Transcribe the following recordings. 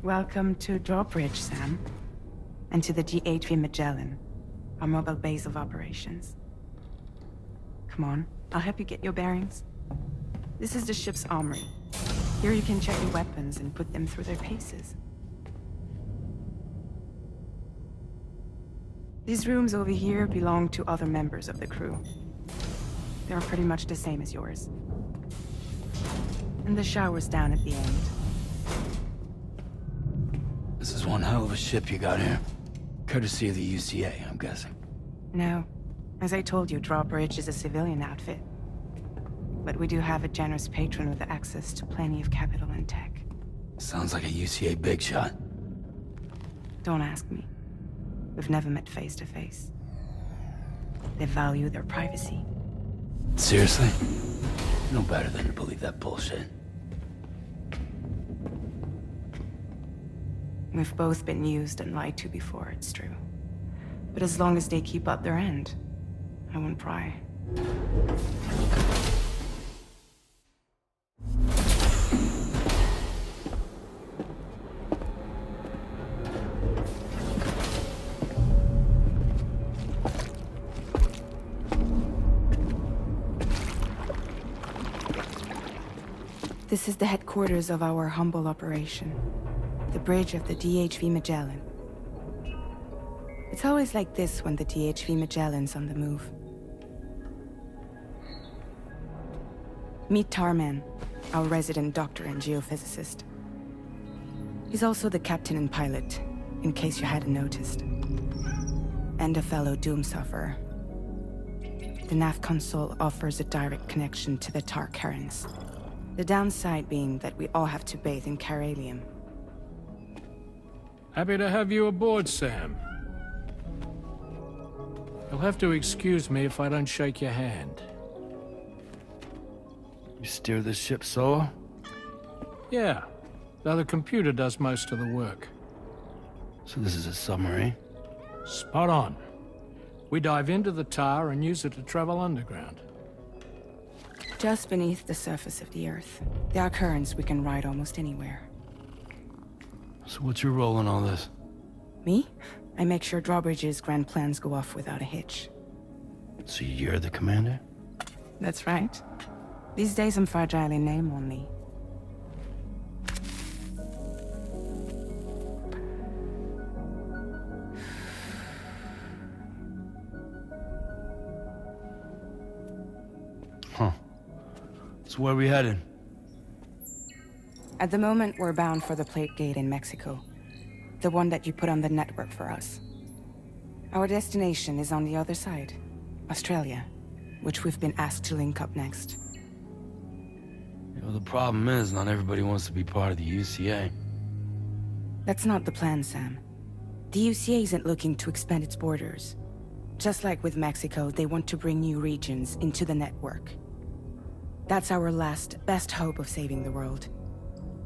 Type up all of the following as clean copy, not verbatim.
Welcome to Drawbridge, Sam. And to the DHV Magellan, our mobile base of operations. Come on, I'll help you get your bearings. This is the ship's armory. Here you can check your weapons and put them through their paces. These rooms over here belong to other members of the crew. They're pretty much the same as yours. And the shower's down at the end. This is one hell of a ship you got here. Courtesy of the UCA, I'm guessing. No. As I told you, Drawbridge is a civilian outfit. But we do have a generous patron with access to plenty of capital and tech. Sounds like a UCA big shot. Don't ask me. We've never met face to face. They value their privacy. Seriously? No better than to believe that bullshit. We've both been used and lied to before, it's true. But as long as they keep up their end, I won't pry. This is the headquarters of our humble operation. The bridge of the DHV Magellan. It's always like this when the DHV Magellan's on the move. Meet Tarman, our resident doctor and geophysicist. He's also the captain and pilot, in case you hadn't noticed. And a fellow doom sufferer. The nav console offers a direct connection to the Tar currents. The downside being that we all have to bathe in Caralium. Happy to have you aboard, Sam. You'll have to excuse me if I don't shake your hand. You steer this ship solo? Yeah, though the computer does most of the work. So this is a submarine? Spot on. We dive into the Tar and use it to travel underground. Just beneath the surface of the Earth, there are currents we can ride almost anywhere. So what's your role in all this? Me? I make sure Drawbridge's grand plans go off without a hitch. So you're the commander? That's right. These days I'm fragile in name only. Huh. So where are we headed? At the moment, we're bound for the Plate Gate in Mexico. The one that you put on the network for us. Our destination is on the other side, Australia, which we've been asked to link up next. You know, the problem is, not everybody wants to be part of the UCA. That's not the plan, Sam. The UCA isn't looking to expand its borders. Just like with Mexico, they want to bring new regions into the network. That's our last, best hope of saving the world.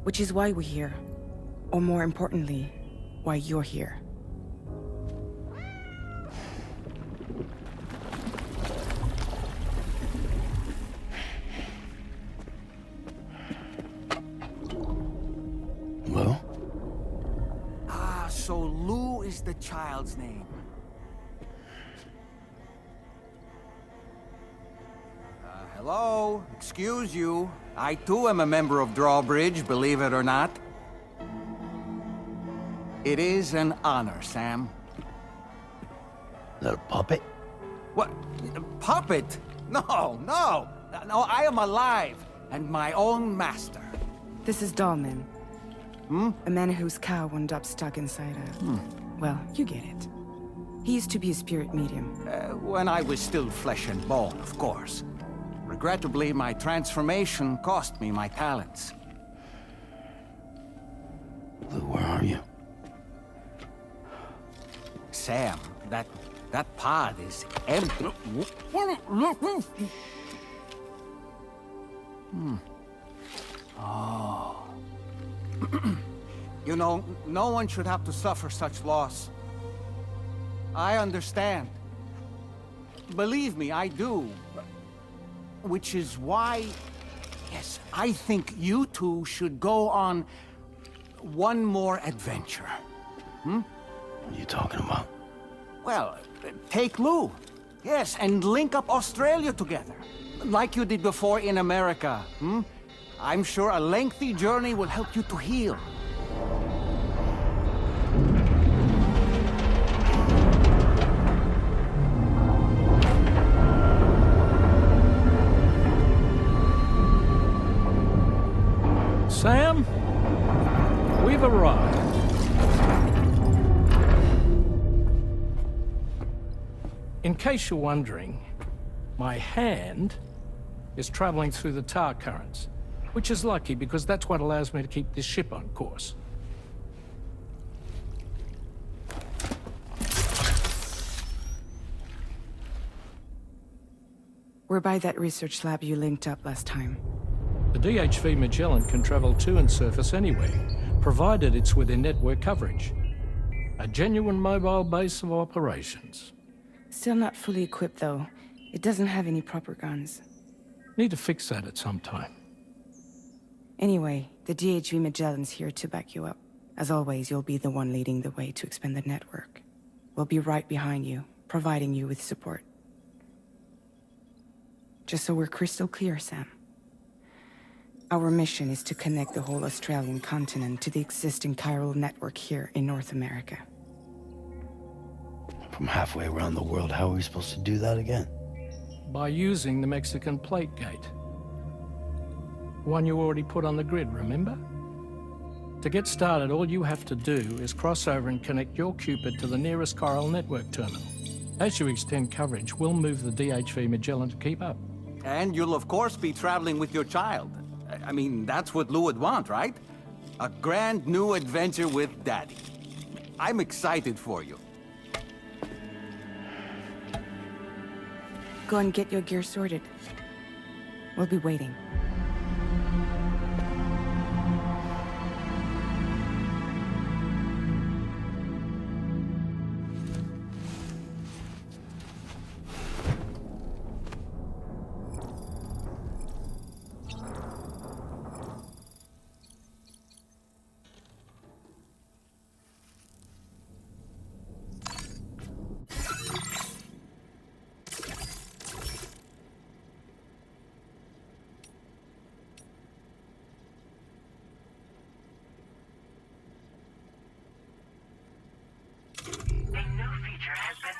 Which is why we're here. Or more importantly, why you're here. Well? Ah, so Lou is the child's name. Hello? Excuse you. I too am a member of Drawbridge, believe it or not. It is an honor, Sam. Is that a puppet? What? A puppet? No, no! No, I am alive, and my own master. This is Dahlman. A man whose cow wound up stuck inside a... Well, you get it. He used to be a spirit medium. When I was still flesh and bone, of course. Regrettably, my transformation cost me my talents. Lou, where are you? Sam, that pod is empty. Oh. You know, no one should have to suffer such loss. I understand. Believe me, I do. Which is why, yes, I think you two should go on one more adventure. What are you talking about? Well, take Lou. Yes, and link up Australia together. Like you did before in America, I'm sure a lengthy journey will help you to heal. Sam, we've arrived. In case you're wondering, my hand is traveling through the tar currents, which is lucky because that's what allows me to keep this ship on course. We're by that research lab you linked up last time. The DHV Magellan can travel to and surface anywhere, provided it's within network coverage. A genuine mobile base of operations. Still not fully equipped, though. It doesn't have any proper guns. Need to fix that at some time. Anyway, the DHV Magellan's here to back you up. As always, you'll be the one leading the way to expand the network. We'll be right behind you, providing you with support. Just so we're crystal clear, Sam. Our mission is to connect the whole Australian continent to the existing chiral network here in North America. From halfway around the world, how are we supposed to do that again? By using the Mexican plate gate. One you already put on the grid, remember? To get started, all you have to do is cross over and connect your Cupid to the nearest chiral network terminal. As you extend coverage, we'll move the DHV Magellan to keep up. And you'll of course be traveling with your child. I mean, that's what Lou would want, right? A grand new adventure with Daddy. I'm excited for you. Go and get your gear sorted. We'll be waiting.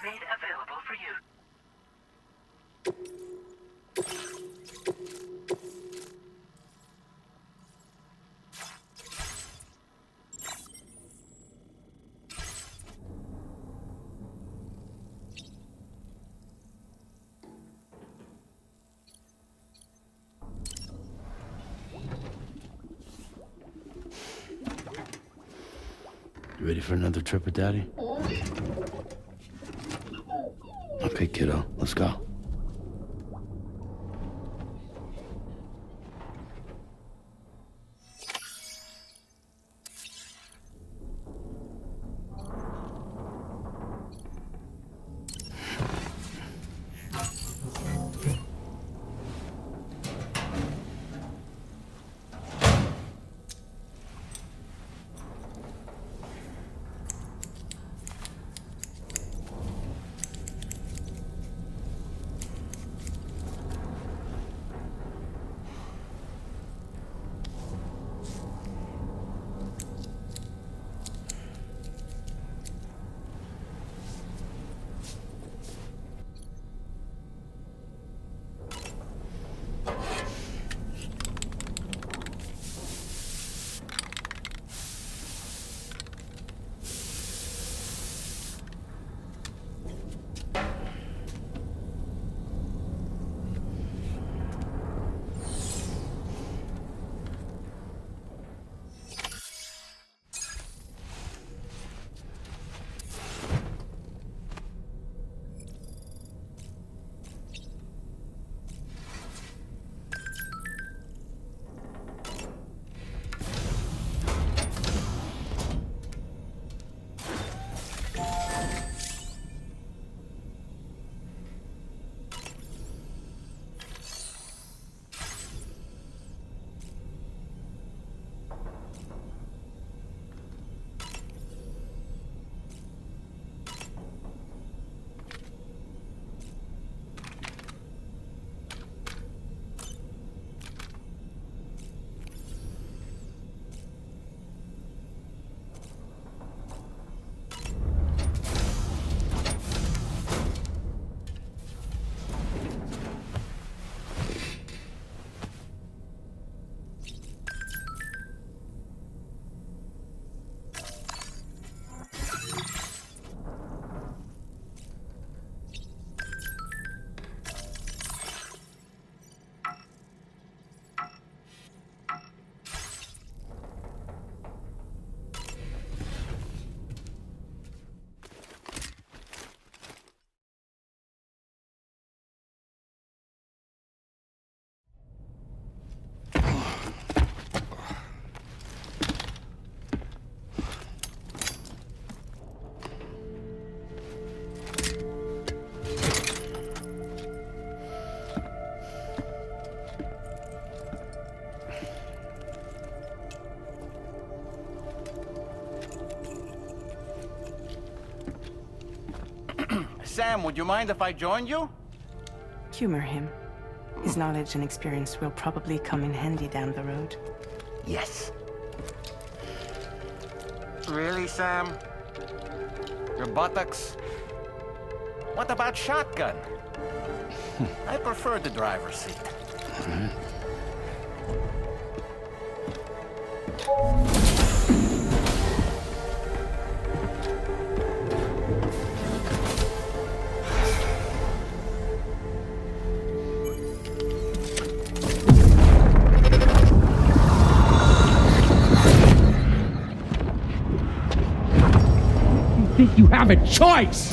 Made available for you. You ready for another trip with Daddy? Okay, kiddo, let's go. Sam, would you mind if I joined you? Humor him. His knowledge and experience will probably come in handy down the road. Yes. Really, Sam? Your buttocks? What about shotgun? I prefer the driver's seat. Think you have a choice?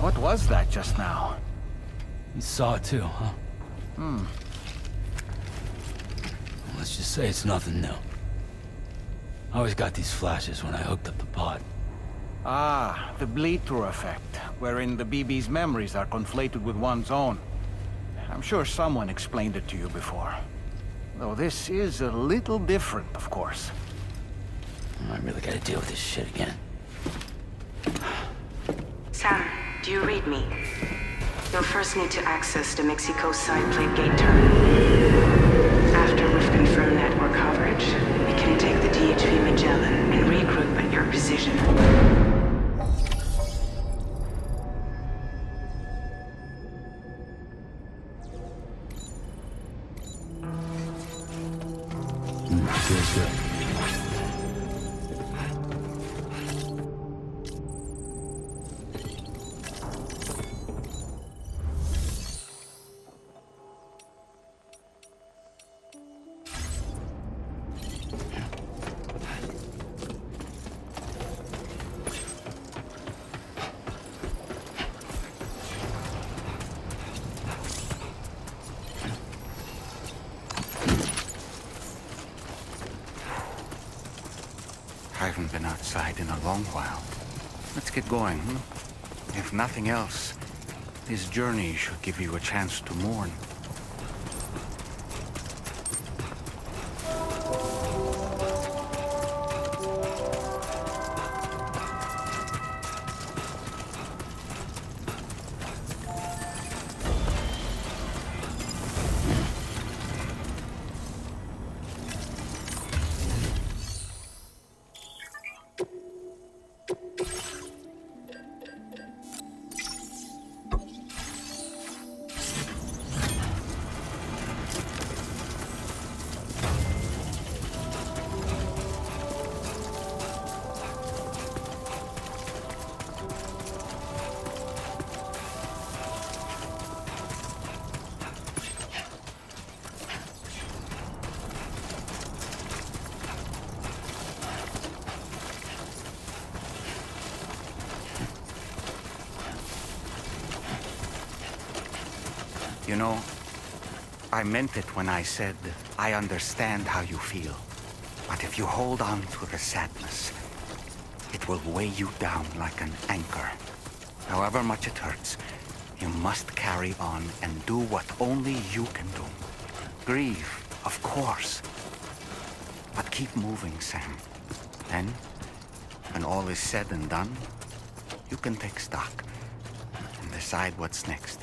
What was that just now? You saw it too, huh? Let's just say it's nothing new. I always got these flashes when I hooked up the pod. Ah, the bleed-through effect, wherein the BB's memories are conflated with one's own. I'm sure someone explained it to you before. Though this is a little different, of course. I really gotta deal with this shit again. Sam, do you read me? You'll first need to access the Mexico side plate gate terminal. After we've confirmed network coverage, we can take the DHV Magellan and regroup at your position. Feels good. I haven't been outside in a long while. Let's get going, If nothing else, this journey should give you a chance to mourn. You know, I meant it when I said, I understand how you feel. But if you hold on to the sadness, it will weigh you down like an anchor. However much it hurts, you must carry on and do what only you can do. Grieve, of course. But keep moving, Sam. Then, when all is said and done, you can take stock and decide what's next.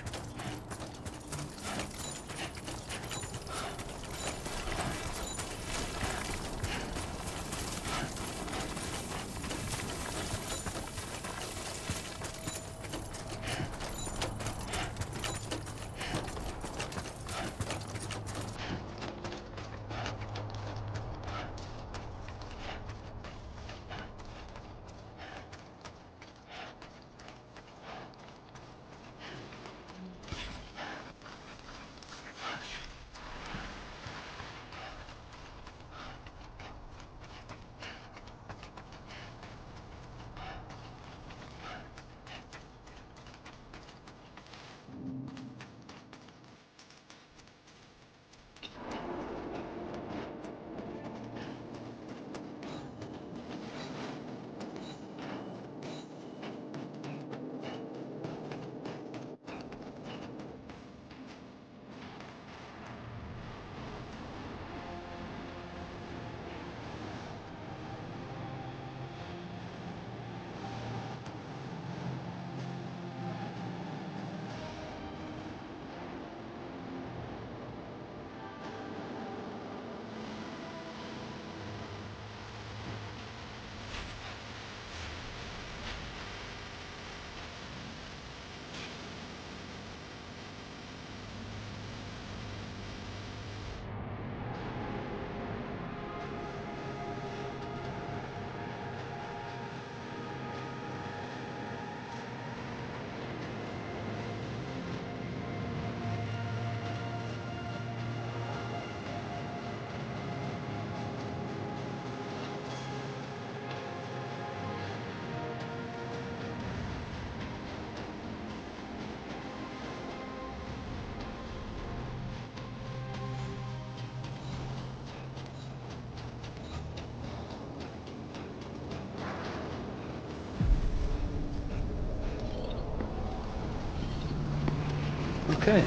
Okay.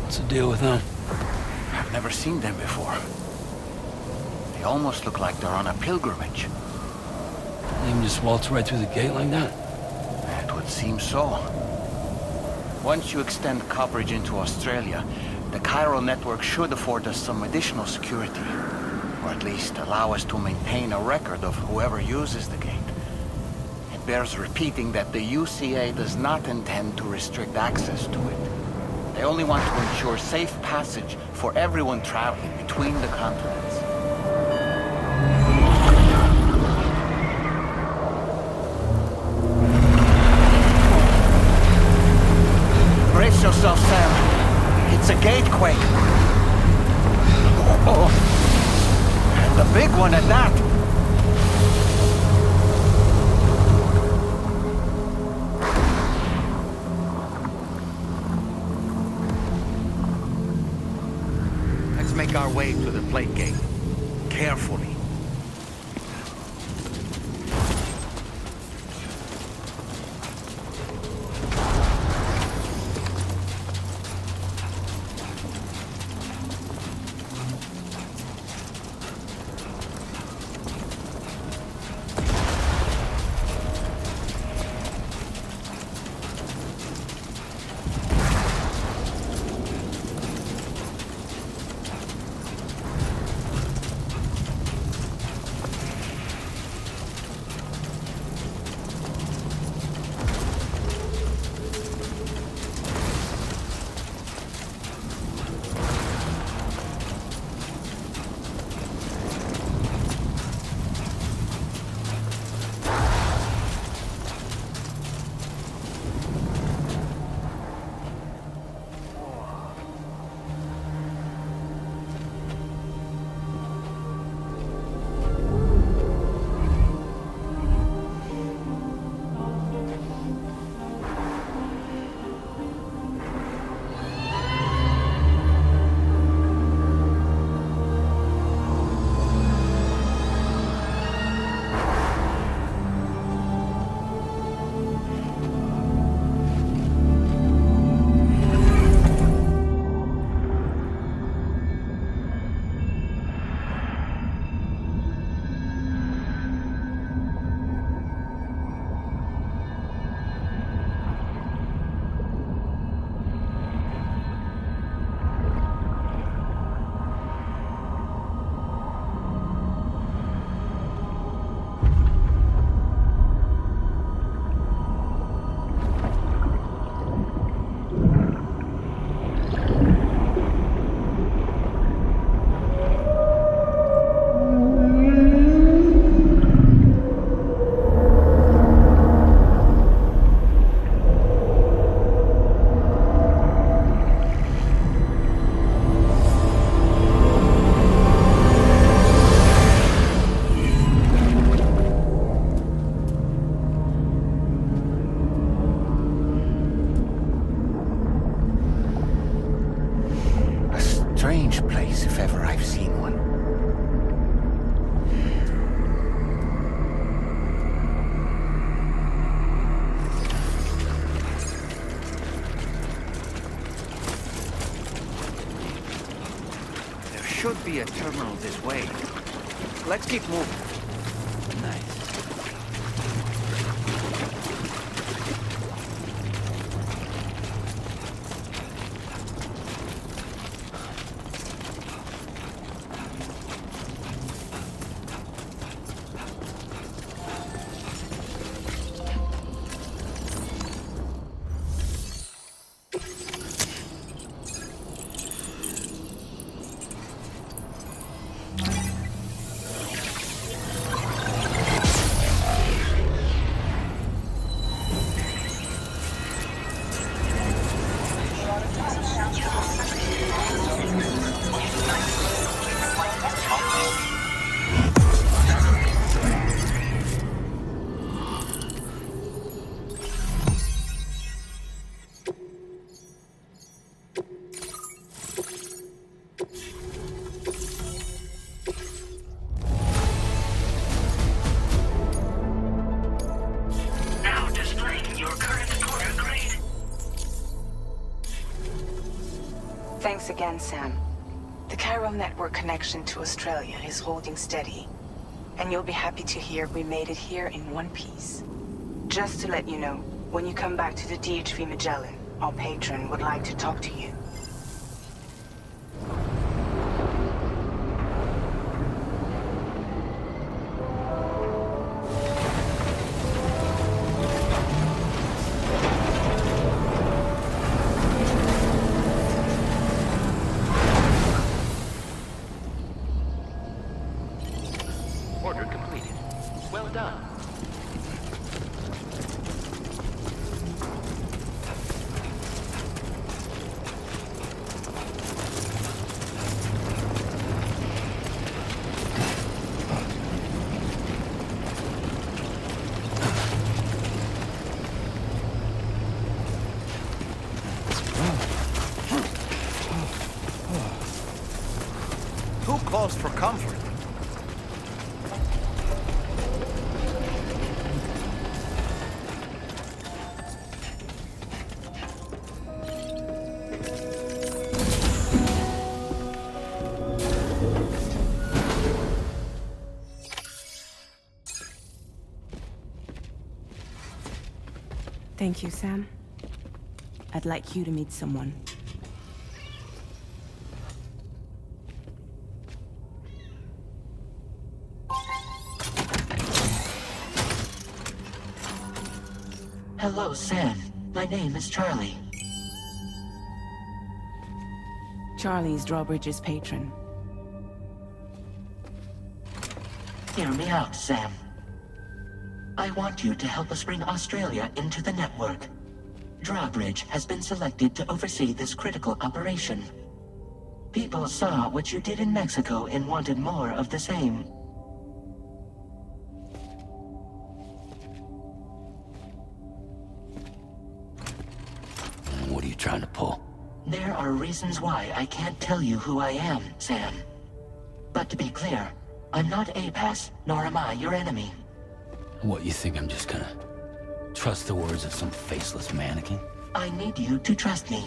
What's the deal with them? I've never seen them before. They almost look like they're on a pilgrimage. They even just waltz right through the gate like that? It would seem so. Once you extend coverage into Australia, the chiral network should afford us some additional security. Or at least allow us to maintain a record of whoever uses the gate. It bears repeating that the UCA does not intend to restrict access to it. They only want to ensure safe passage for everyone traveling between the continents. Brace yourself, Sam. It's a gatequake. Oh. And a big one at that. Let's make our way to the plate gate. Carefully. Strange place, if ever I've seen one. There should be a terminal this way. Let's keep moving. Nice. Thanks again, Sam. The chiral network connection to Australia is holding steady. And you'll be happy to hear we made it here in one piece. Just to let you know, when you come back to the DHV Magellan, our patron would like to talk to you. Order completed. Well done. Who calls for comfort? Thank you, Sam. I'd like you to meet someone. Hello, Sam. My name is Charlie. Charlie's Drawbridge's patron. Hear me out, Sam. I want you to help us bring Australia into the network. Drawbridge has been selected to oversee this critical operation. People saw what you did in Mexico and wanted more of the same. What are you trying to pull? There are reasons why I can't tell you who I am, Sam. But to be clear, I'm not APAS, nor am I your enemy. What, you think I'm just gonna trust the words of some faceless mannequin? I need you to trust me.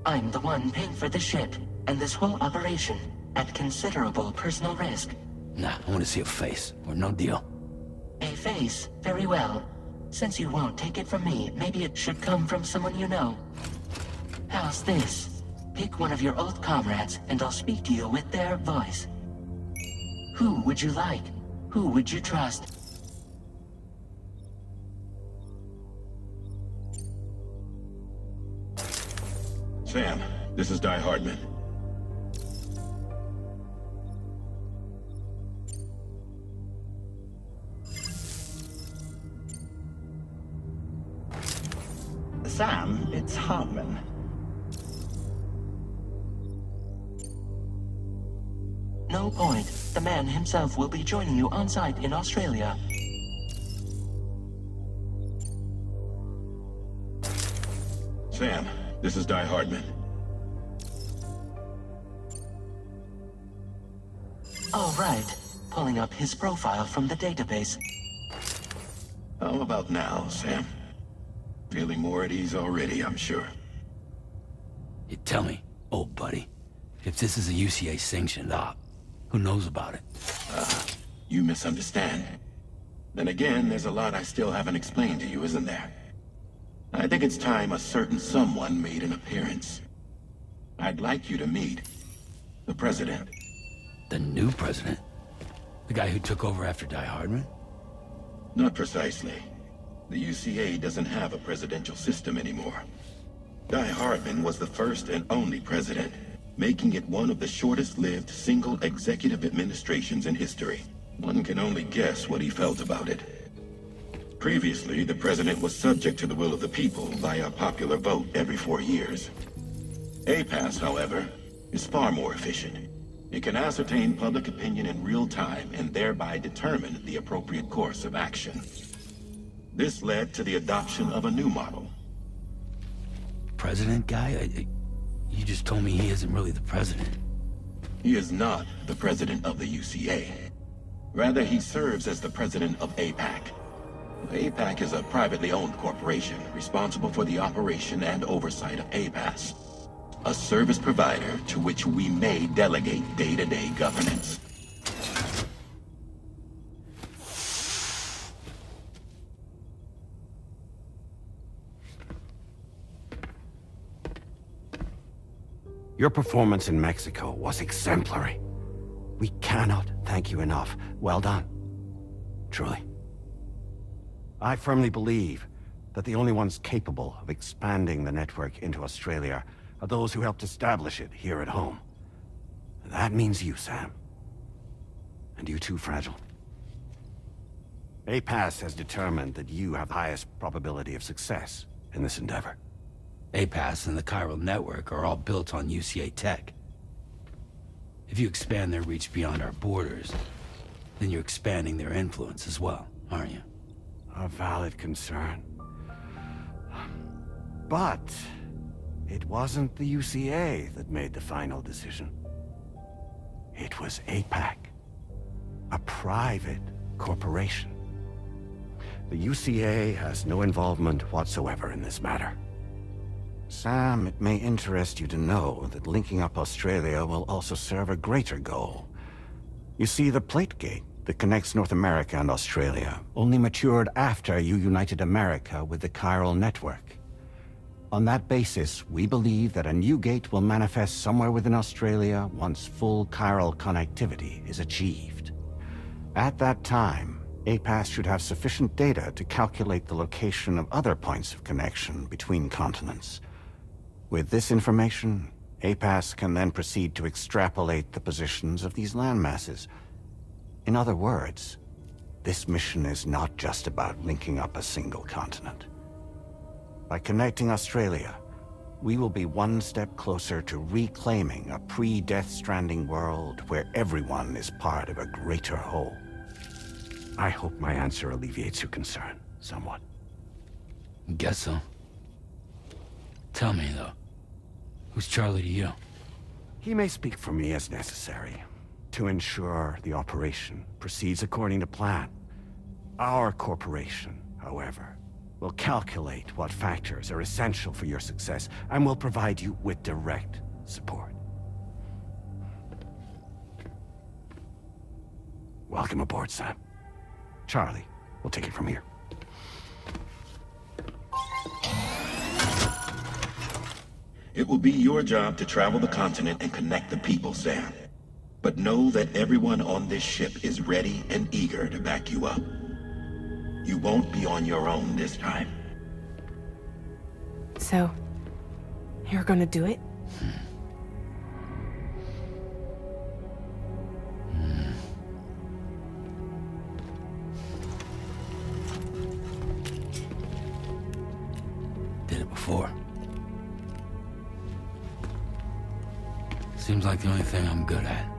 I'm the one paying for the ship and this whole operation at considerable personal risk. Nah, I want to see a face, or no deal. A face, very well. Since you won't take it from me, maybe it should come from someone you know. How's this? Pick one of your old comrades, and I'll speak to you with their voice. Who would you like? Who would you trust? Sam, this is Die Hardman. Sam, it's Hardman. No point. The man himself will be joining you on site in Australia. Sam, this is Die Hardman. All right. Pulling up his profile from the database. How about now, Sam? Feeling more at ease already, I'm sure. You tell me, old buddy, if this is a UCA-sanctioned op, who knows about it? You misunderstand. Then again, there's a lot I still haven't explained to you, isn't there? I think it's time a certain someone made an appearance. I'd like you to meet the President. The new president? The guy who took over after Die Hardman? Not precisely. The UCA doesn't have a presidential system anymore. Die Hardman was the first and only president, making it one of the shortest-lived single executive administrations in history. One can only guess what he felt about it. Previously, the president was subject to the will of the people via popular vote every 4 years. APAS, however, is far more efficient. It can ascertain public opinion in real time and thereby determine the appropriate course of action. This led to the adoption of a new model. President guy? You just told me he isn't really the president. He is not the president of the UCA. Rather, he serves as the president of APAC. APAC is a privately owned corporation responsible for the operation and oversight of APAS. a service provider to which we may delegate day-to-day governance. Your performance in Mexico was exemplary. We cannot thank you enough. Well done. Truly. I firmly believe that the only ones capable of expanding the network into Australia are those who helped establish it here at home. That means you, Sam. And you too, Fragile. APAS has determined that you have the highest probability of success in this endeavor. APAS and the chiral network are all built on UCA tech. If you expand their reach beyond our borders, then you're expanding their influence as well, aren't you? A valid concern. But it wasn't the UCA that made the final decision. It was APAC, a private corporation. The UCA has no involvement whatsoever in this matter. Sam, it may interest you to know that linking up Australia will also serve a greater goal. You see, the plate gate that connects North America and Australia only matured after you united America with the chiral network. On that basis, we believe that a new gate will manifest somewhere within Australia once full chiral connectivity is achieved. At that time, APAS should have sufficient data to calculate the location of other points of connection between continents. With this information, APAS can then proceed to extrapolate the positions of these landmasses. In other words, this mission is not just about linking up a single continent. By connecting Australia, we will be one step closer to reclaiming a pre-Death Stranding world where everyone is part of a greater whole. I hope my answer alleviates your concern somewhat. Guess so. Tell me, though, who's Charlie to you? He may speak for me as necessary to ensure the operation proceeds according to plan. Our corporation, however, will calculate what factors are essential for your success and will provide you with direct support. Welcome aboard, Sam. Charlie, we'll take it from here. It will be your job to travel the continent and connect the people, Sam. But know that everyone on this ship is ready and eager to back you up. You won't be on your own this time. So, you're gonna do it? Did it before. Seems like the only thing I'm good at.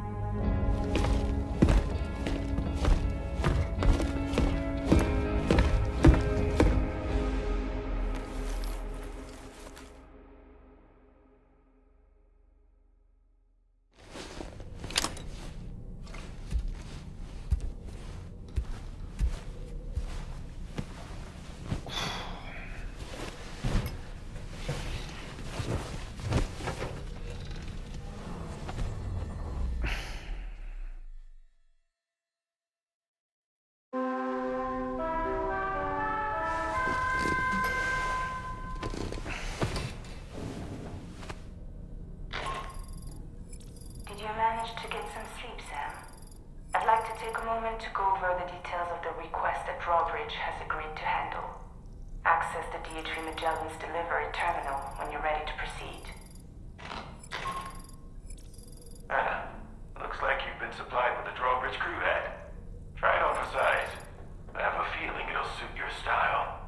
To get some sleep, Sam. I'd like to take a moment to go over the details of the request that Drawbridge has agreed to handle. Access the DHV Magellan's delivery terminal when you're ready to proceed. Looks like you've been supplied with a Drawbridge crew hat. Try it on for size. I have a feeling it'll suit your style.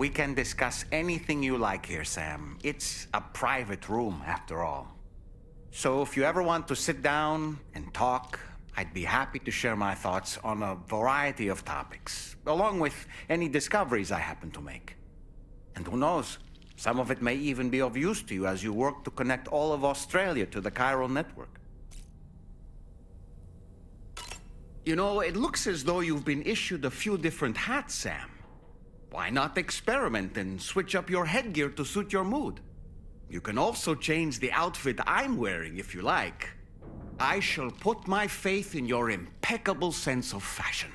We can discuss anything you like here, Sam. It's a private room, after all. So if you ever want to sit down and talk, I'd be happy to share my thoughts on a variety of topics, along with any discoveries I happen to make. And who knows, some of it may even be of use to you as you work to connect all of Australia to the chiral network. You know, it looks as though you've been issued a few different hats, Sam. Why not experiment and switch up your headgear to suit your mood? You can also change the outfit I'm wearing if you like. I shall put my faith in your impeccable sense of fashion.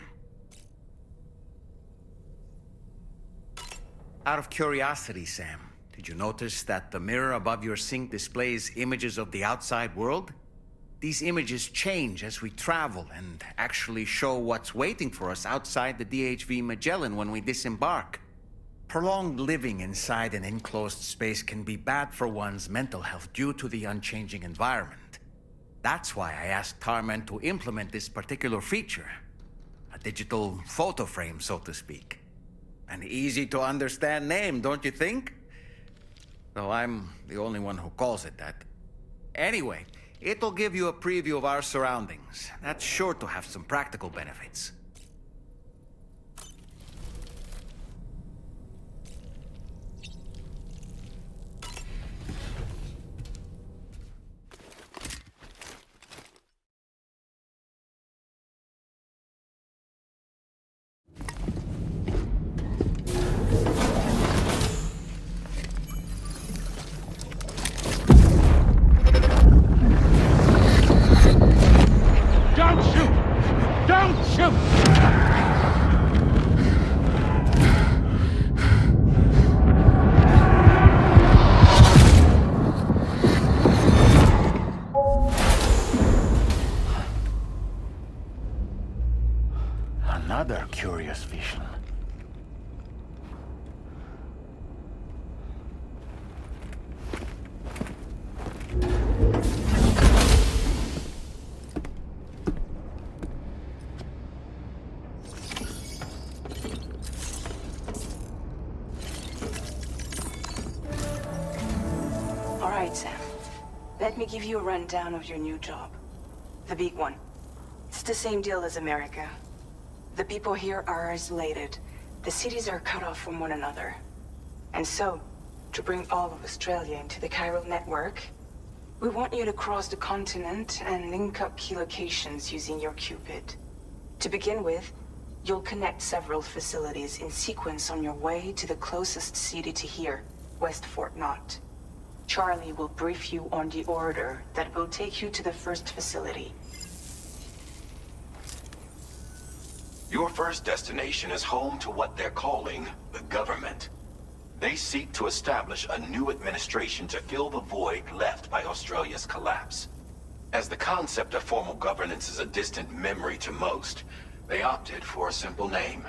Out of curiosity, Sam, did you notice that the mirror above your sink displays images of the outside world? These images change as we travel and actually show what's waiting for us outside the DHV Magellan when we disembark. Prolonged living inside an enclosed space can be bad for one's mental health due to the unchanging environment. That's why I asked Tarman to implement this particular feature. A digital photo frame, so to speak. An easy-to-understand name, don't you think? Though I'm the only one who calls it that. Anyway, it'll give you a preview of our surroundings. That's sure to have some practical benefits. Don't shoot! Don't shoot! Another curious vision. All right, Sam. Let me give you a rundown of your new job. The big one. It's the same deal as America. The people here are isolated. The cities are cut off from one another. And so, to bring all of Australia into the chiral network, we want you to cross the continent and link up key locations using your Cupid. To begin with, you'll connect several facilities in sequence on your way to the closest city to here, West Fort Knott. Charlie will brief you on the order that will take you to the first facility. Your first destination is home to what they're calling the government. They seek to establish a new administration to fill the void left by Australia's collapse. As the concept of formal governance is a distant memory to most, they opted for a simple name.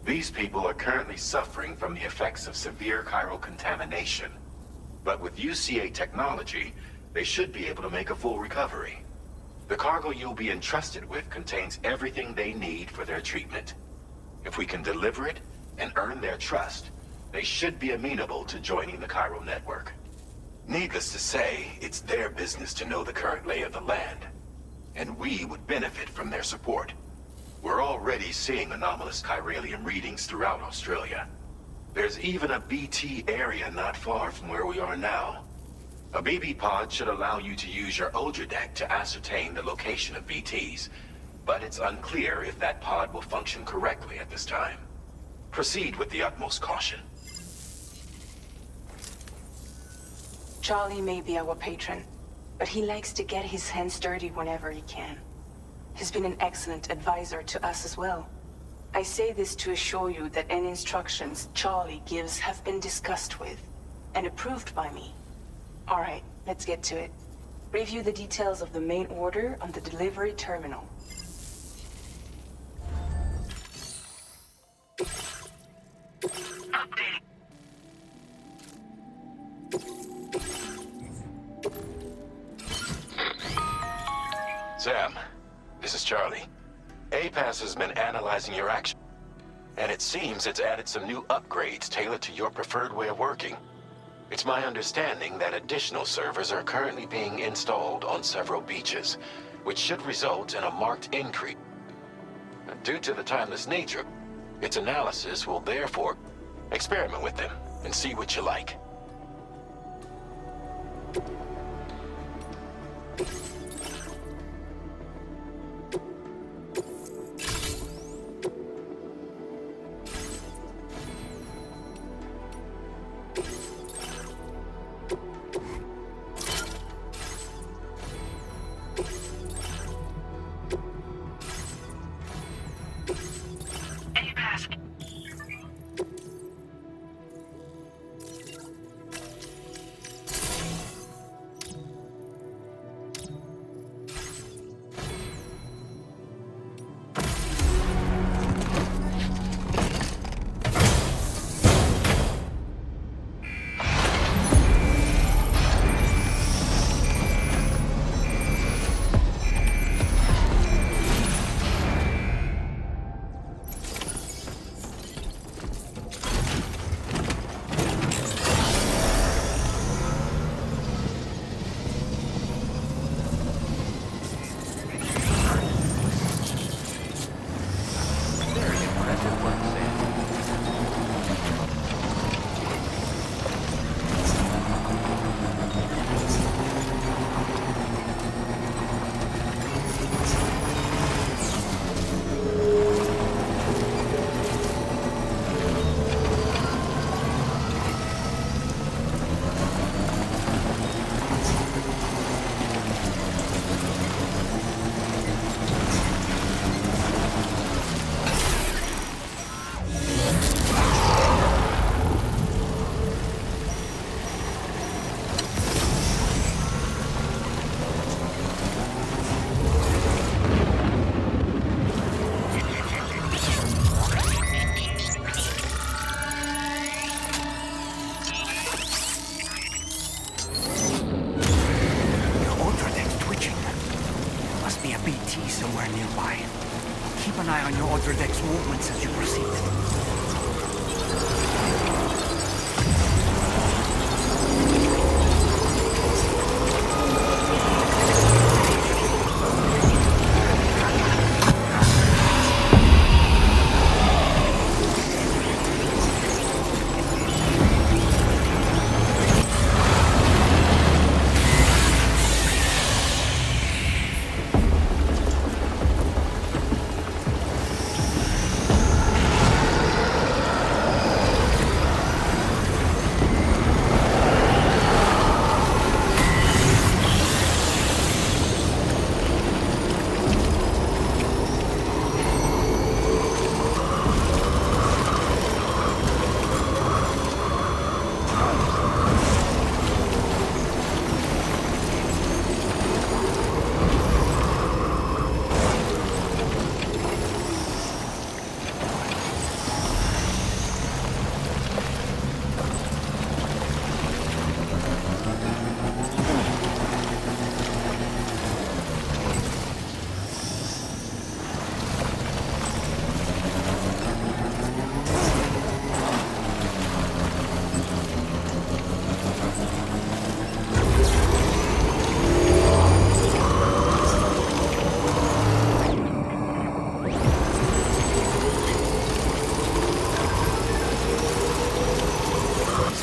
These people are currently suffering from the effects of severe chiral contamination. But with UCA technology, they should be able to make a full recovery. The cargo you'll be entrusted with contains everything they need for their treatment. If we can deliver it and earn their trust, they should be amenable to joining the chiral network. Needless to say, it's their business to know the current lay of the land, and we would benefit from their support. We're already seeing anomalous chiralium readings throughout Australia. There's even a BT area not far from where we are now. A BB pod should allow you to use your Ultra deck to ascertain the location of BTs, but it's unclear if that pod will function correctly at this time. Proceed with the utmost caution. Charlie may be our patron, but he likes to get his hands dirty whenever he can. He's been an excellent advisor to us as well. I say this to assure you that any instructions Charlie gives have been discussed with and approved by me. All right, let's get to it. Review the details of the main order on the delivery terminal. Sam, this is Charlie. APAS has been analyzing your action and it seems it's added some new upgrades tailored to your preferred way of working. It's my understanding that additional servers are currently being installed on several beaches, which should result in a marked increase. Due to the timeless nature, its analysis will therefore experiment with them and see what you like. Somewhere nearby. Keep an eye on your other deck's movements as you proceed.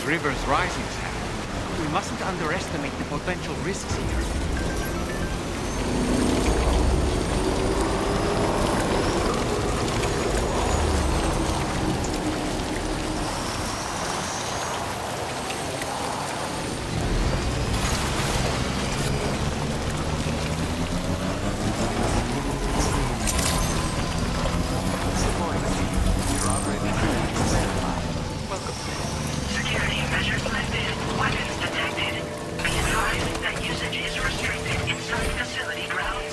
River's rising, Sam. We mustn't underestimate the potential risks here. Usage is restricted inside facility grounds.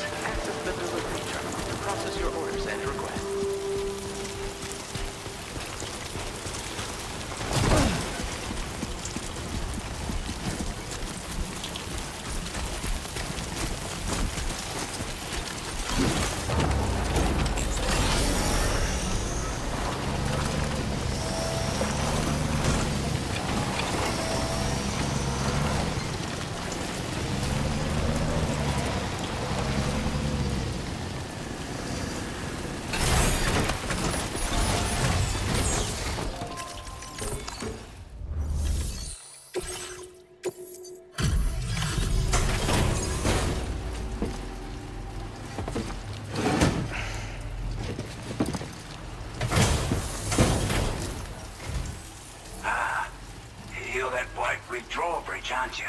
aren't you?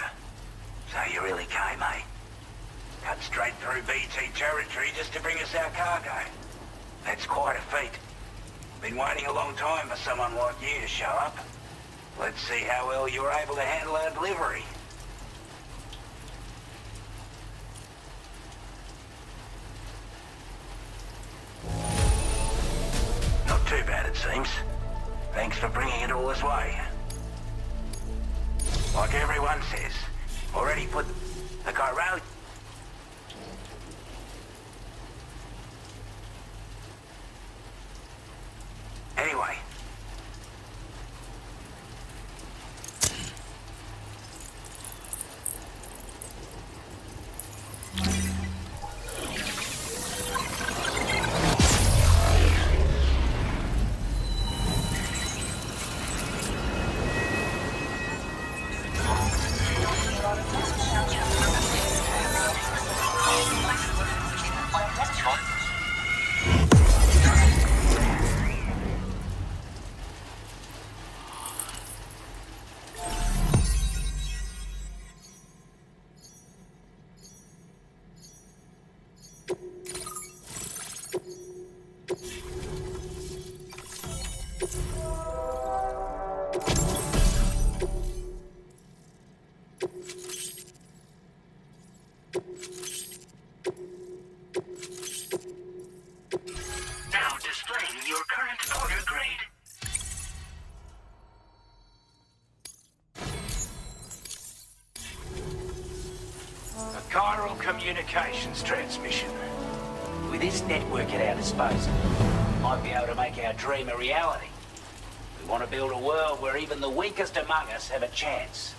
So you really came, eh? Cut straight through BT territory just to bring us our cargo. That's quite a feat. Been waiting a long time for someone like you to show up. Let's see how well you were able to handle our delivery. Not too bad, it seems. Thanks for bringing it all this way. Like everyone says, already put the Cairo... Anyway. Now displaying your current order grade. A chiral communications transmission. With this network at our disposal, we might be able to make our dream a reality. We want to build a world where even the weakest among us have a chance.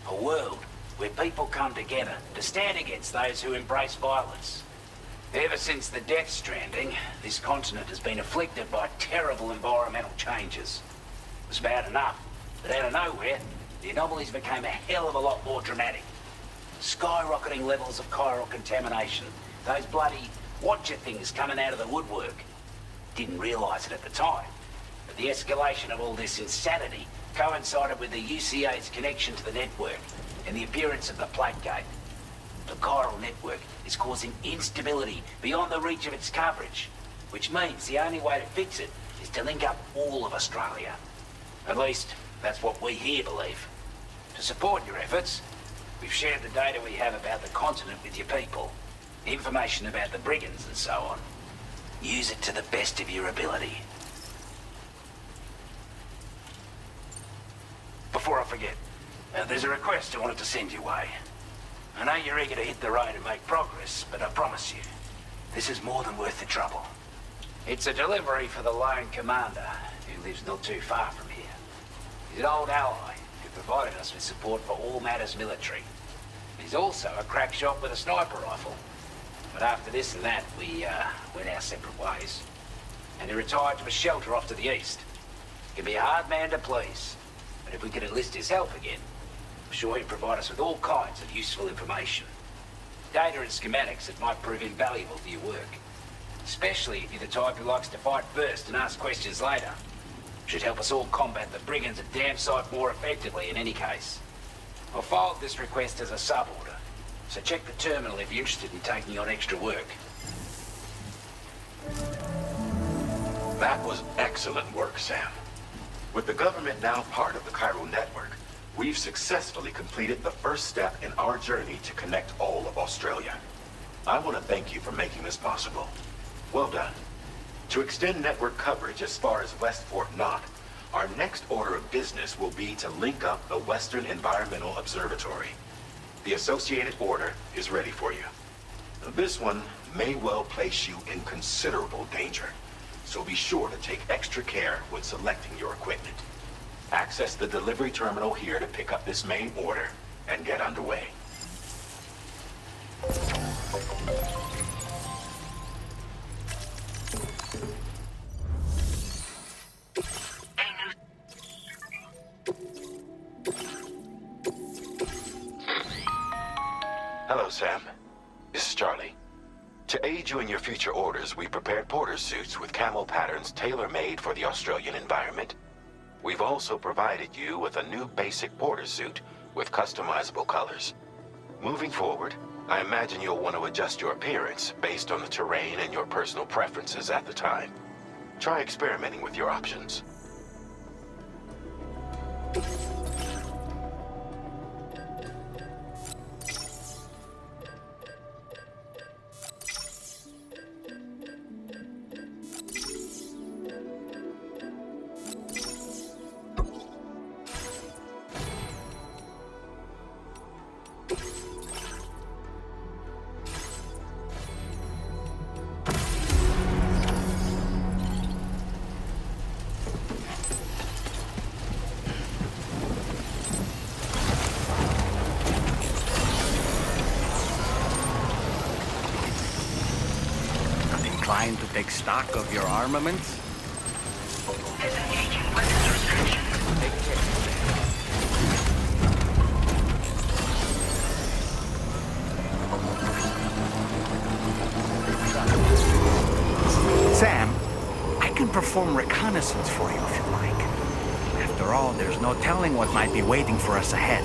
A world where people come together to stand against those who embrace violence. Ever since the Death Stranding, this continent has been afflicted by terrible environmental changes. It was bad enough, but out of nowhere, the anomalies became a hell of a lot more dramatic. Skyrocketing levels of chiral contamination, those bloody watcher things coming out of the woodwork. Didn't realize it at the time, but the escalation of all this insanity coincided with the UCA's connection to the network and the appearance of the plate gate. The chiral network is causing instability beyond the reach of its coverage, which means the only way to fix it is to link up all of Australia. At least, that's what we here believe. To support your efforts, we've shared the data we have about the continent with your people, information about the brigands and so on. Use it to the best of your ability. Before I forget, there's a request I wanted to send your way. I know you're eager to hit the road and make progress, but I promise you, this is more than worth the trouble. It's a delivery for the lone commander, who lives not too far from here. He's an old ally who provided us with support for all matters military. He's also a crack shot with a sniper rifle. But after this and that, we went our separate ways. And he retired to a shelter off to the east. He can be a hard man to please, but if we could enlist his help again, I'm sure he'd provide us with all kinds of useful information. Data and schematics that might prove invaluable for your work. Especially if you're the type who likes to fight first and ask questions later. Should help us all combat the brigands a damn sight more effectively in any case. I'll filed this request as a sub-order, so check the terminal if you're interested in taking on extra work. That was excellent work, Sam. With the government now part of the Cairo network, we've successfully completed the first step in our journey to connect all of Australia. I want to thank you for making this possible. Well done. To extend network coverage as far as West Fort Knott, our next order of business will be to link up the Western Environmental Observatory. The associated order is ready for you. This one may well place you in considerable danger, so be sure to take extra care when selecting your equipment. Access the delivery terminal here to pick up this main order and get underway. Hello, Sam. This is Charlie. To aid you in your future orders, we prepared porter suits with camo patterns tailor-made for the Australian environment. We've also provided you with a new basic porter suit with customizable colors. Moving forward, I imagine you'll want to adjust your appearance based on the terrain and your personal preferences at the time. Try experimenting with your options. Inclined to take stock of your armaments? Disengaging weapons restriction. Take care. Sam, I can perform reconnaissance for you if you like. After all, there's no telling what might be waiting for us ahead.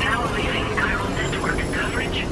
Now leaving chiral network coverage.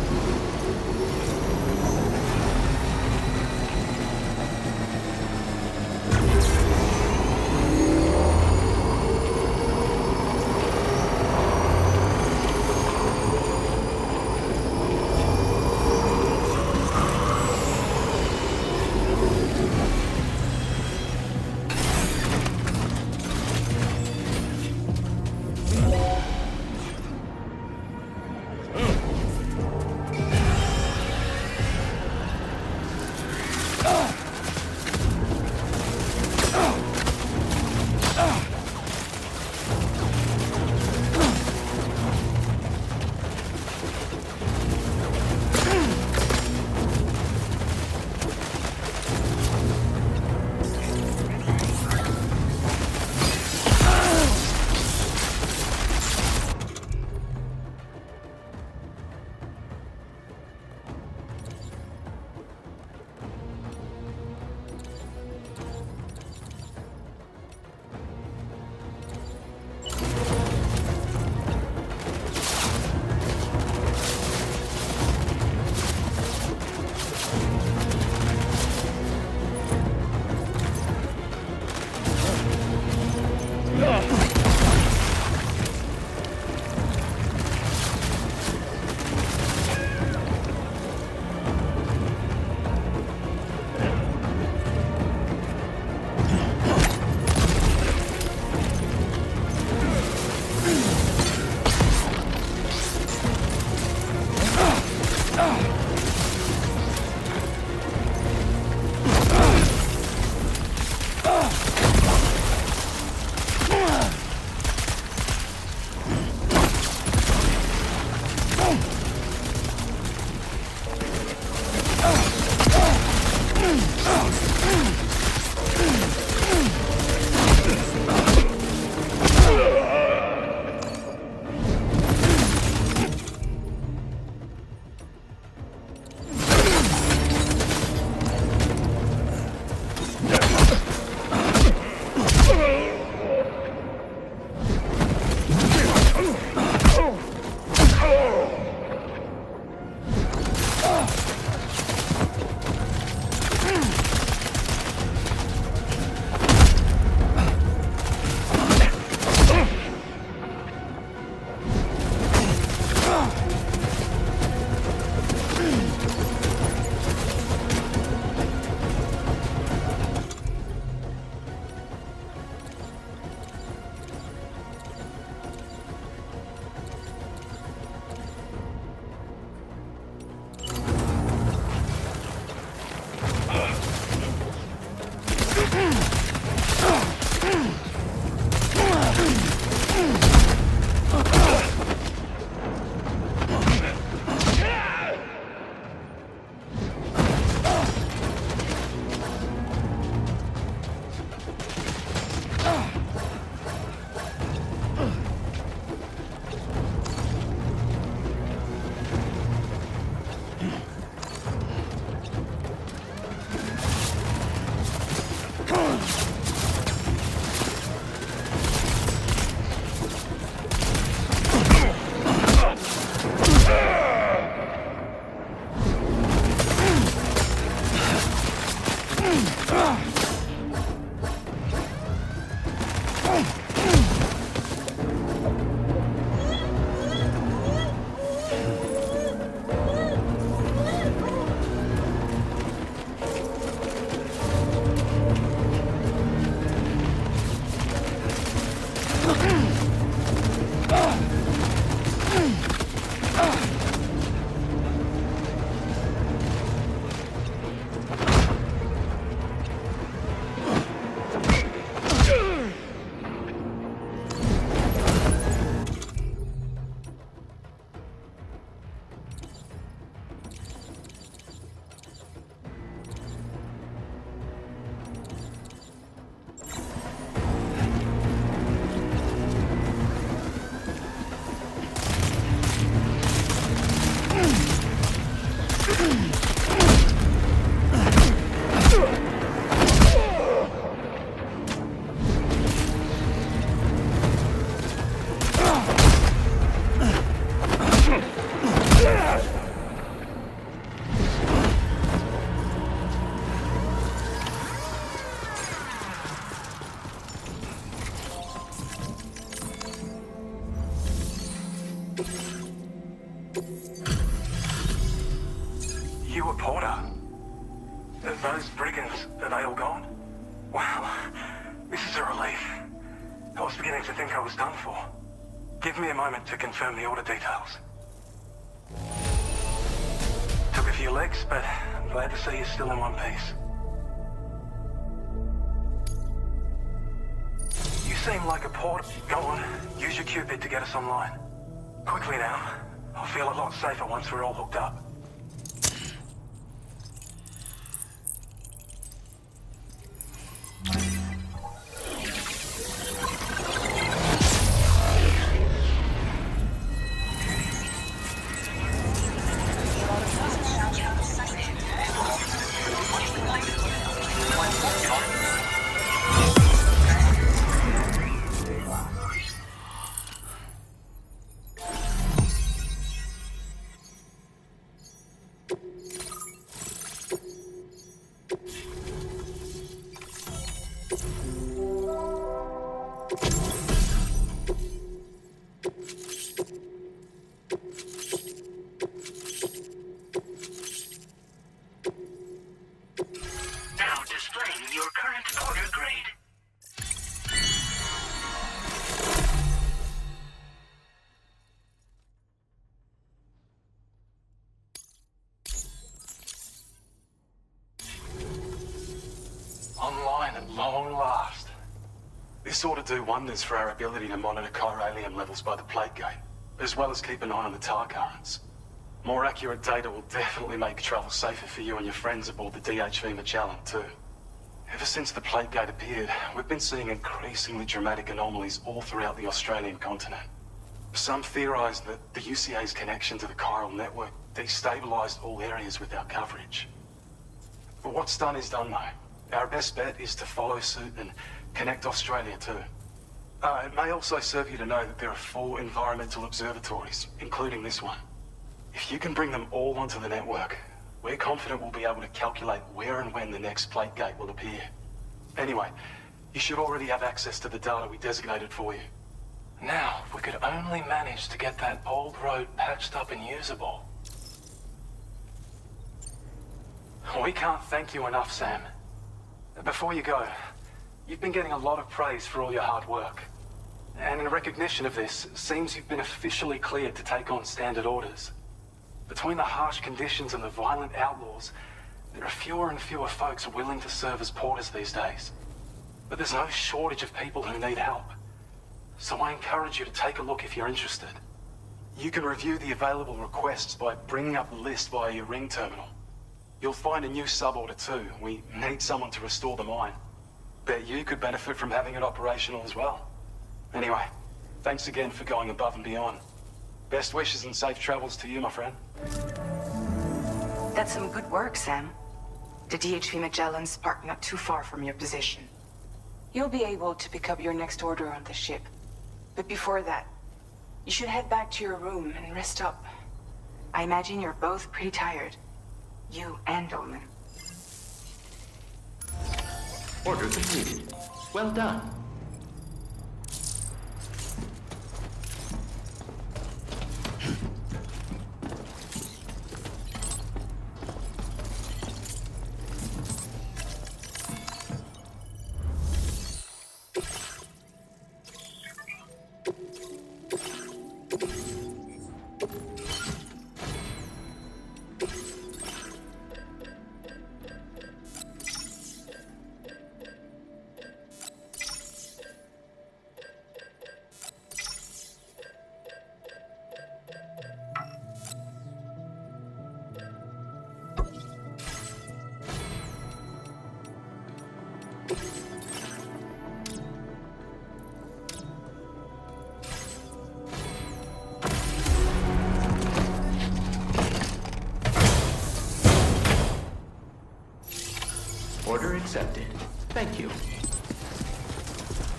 You a Porter? Those brigands, are they all gone? Wow, this is a relief. I was beginning to think I was done for. Give me a moment to confirm the order details. Took a few licks, but I'm glad to see you're still in one piece. You seem like a Porter. Go on, use your Cupid to get us online. Quickly now. I'll feel a lot safer once we're all hooked up. Online at long last. This ought to do wonders for our ability to monitor chiralium levels by the plate gate, as well as keep an eye on the tar currents. More accurate data will definitely make travel safer for you and your friends aboard the DHV Magellan too. Ever since the plate gate appeared, we've been seeing increasingly dramatic anomalies all throughout the Australian continent. Some theorize that the UCA's connection to the chiral network destabilized all areas with our coverage. But what's done is done though. Our best bet is to follow suit and connect Australia too. It may also serve you to know that there are 4 environmental observatories, including this one. If you can bring them all onto the network, we're confident we'll be able to calculate where and when the next plate gate will appear. Anyway, you should already have access to the data we designated for you. Now, if we could only manage to get that old road patched up and usable. We can't thank you enough, Sam. Before you go, you've been getting a lot of praise for all your hard work. And in recognition of this, it seems you've been officially cleared to take on standard orders. Between the harsh conditions and the violent outlaws, there are fewer and fewer folks willing to serve as porters these days. But there's no shortage of people who need help. So I encourage you to take a look if you're interested. You can review the available requests by bringing up the list via your ring terminal. You'll find a new sub-order too. We need someone to restore the mine. Bet you could benefit from having it operational as well. Anyway, thanks again for going above and beyond. Best wishes and safe travels to you, my friend. That's some good work, Sam. The DHV Magellan's parked not too far from your position. You'll be able to pick up your next order on the ship. But before that, you should head back to your room and rest up. I imagine you're both pretty tired. You and Dolman. Order completed. Well done. Order accepted. Thank you.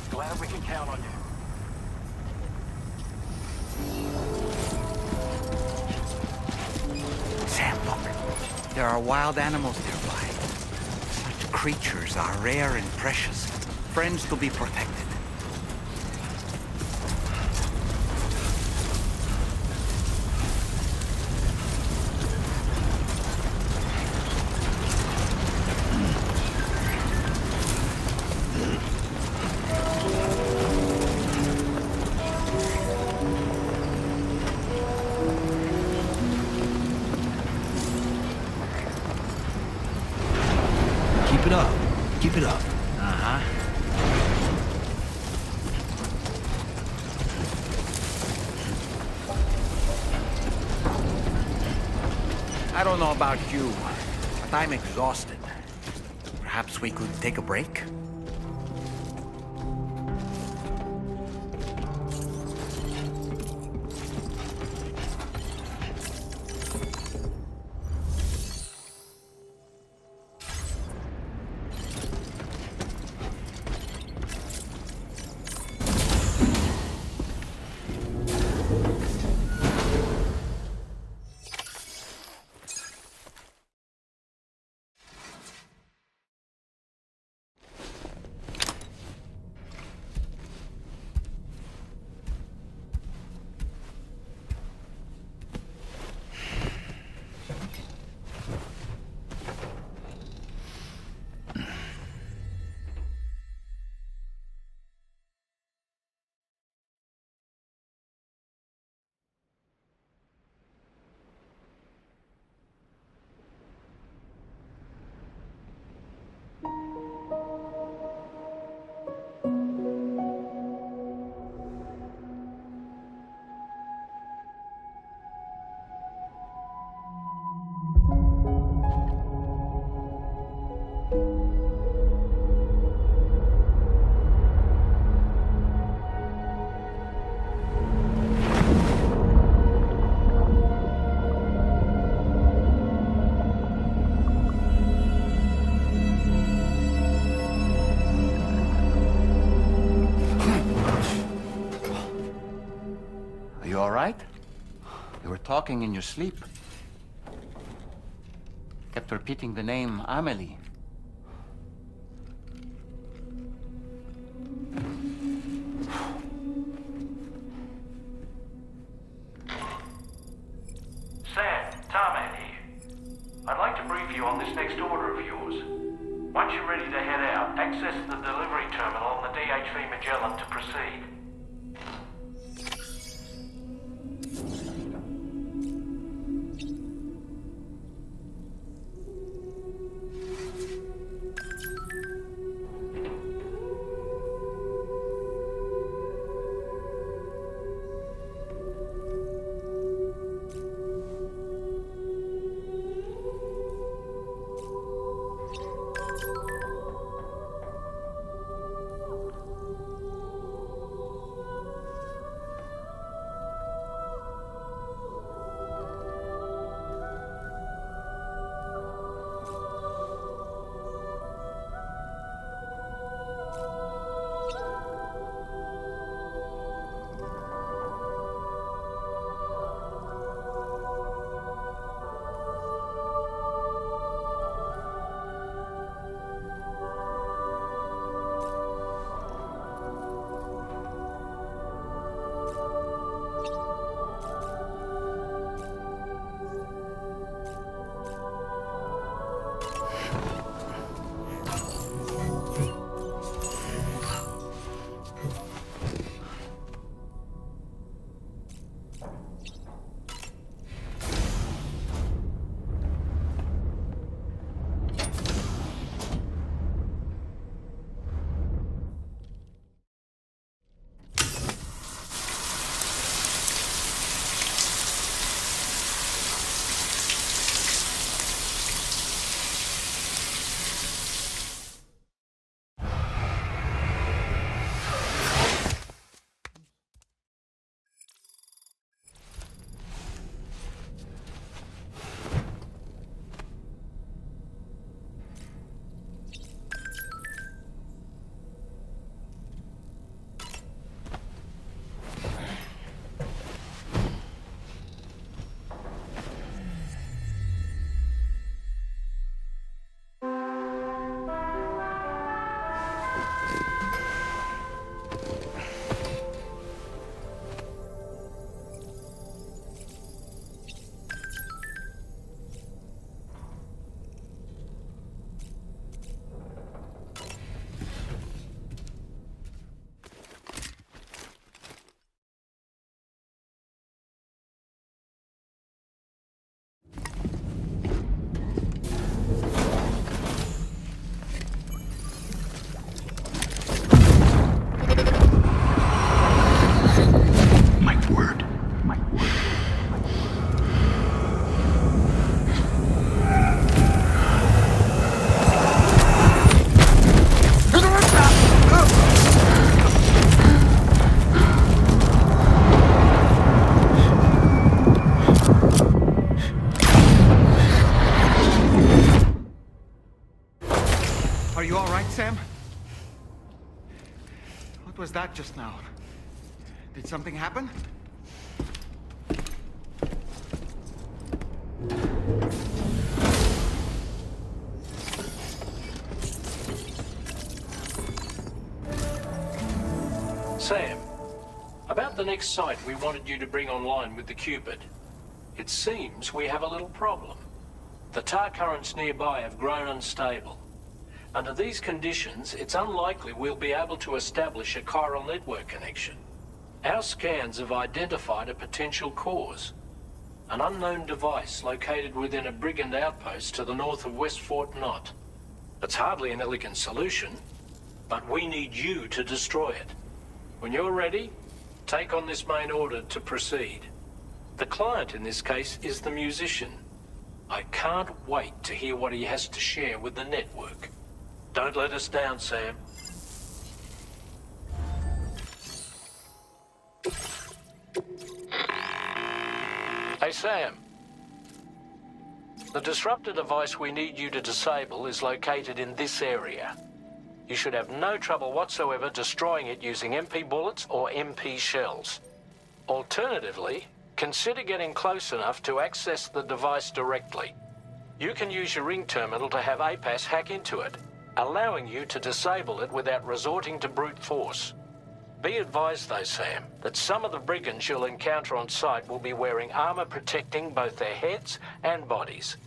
Glad we can count on you. Sam, look. There are wild animals nearby. Such creatures are rare and precious. Friends to be protected. Keep it up. Keep it up. Uh-huh. I don't know about you, but I'm exhausted. Perhaps we could take a break? You were talking in your sleep. Kept repeating the name Amelie. Sam, Tarman here. I'd like to brief you on this next order of yours. Once you're ready to head out, access the delivery terminal on the DHV Magellan to proceed. was that just now? Did something happen? Sam, about the next site we wanted you to bring online with the Cupid. It seems we have a little problem. The tar currents nearby have grown unstable. Under these conditions, it's unlikely we'll be able to establish a chiral network connection. Our scans have identified a potential cause. An unknown device located within a brigand outpost to the north of West Fort Knot. It's hardly an elegant solution, but we need you to destroy it. When you're ready, take on this main order to proceed. The client in this case is the musician. I can't wait to hear what he has to share with the network. Don't let us down, Sam. Hey, Sam. The disruptor device we need you to disable is located in this area. You should have no trouble whatsoever destroying it using MP bullets or MP shells. Alternatively, consider getting close enough to access the device directly. You can use your ring terminal to have APAS hack into it, allowing you to disable it without resorting to brute force. Be advised though, Sam, that some of the brigands you'll encounter on site will be wearing armor protecting both their heads and bodies,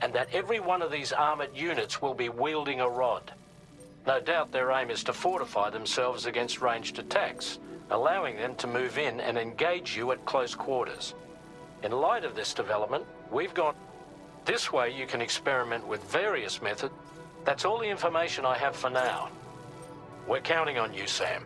and that every one of these armored units will be wielding a rod. No doubt their aim is to fortify themselves against ranged attacks, allowing them to move in and engage you at close quarters. In light of this development, we've gone this way. You can experiment with various methods. That's all the information I have for now. We're counting on you, Sam.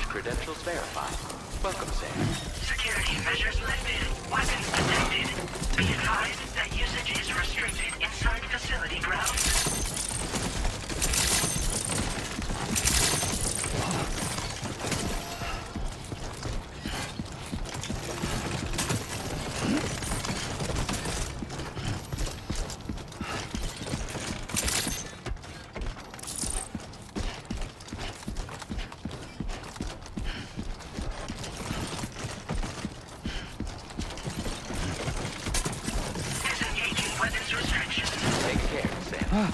Credentials verified. Welcome, Sam. Security measures lifted. Weapons detected. Be advised that usage is restricted inside facility grounds. scared, Sam.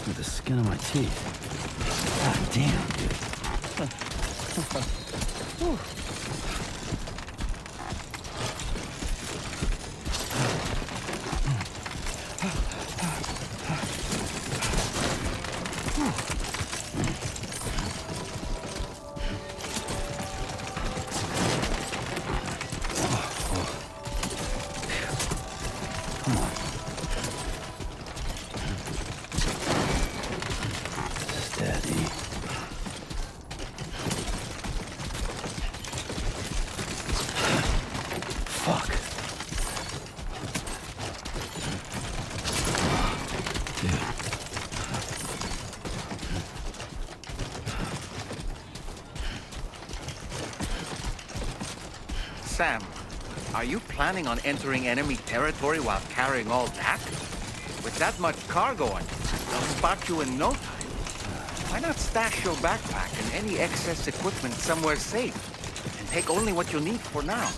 With the skin of my teeth. God damn, dude. Sam, are you planning on entering enemy territory while carrying all that? With that much cargo on you, they'll spot you in no time. Why not stash your backpack and any excess equipment somewhere safe, and take only what you need for now?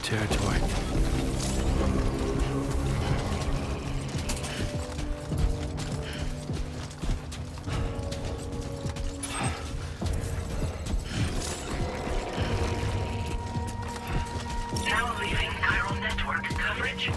Territory. Now leaving chiral network coverage.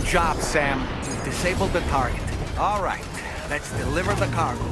job, Sam. You've disabled the target. All right, let's deliver the cargo.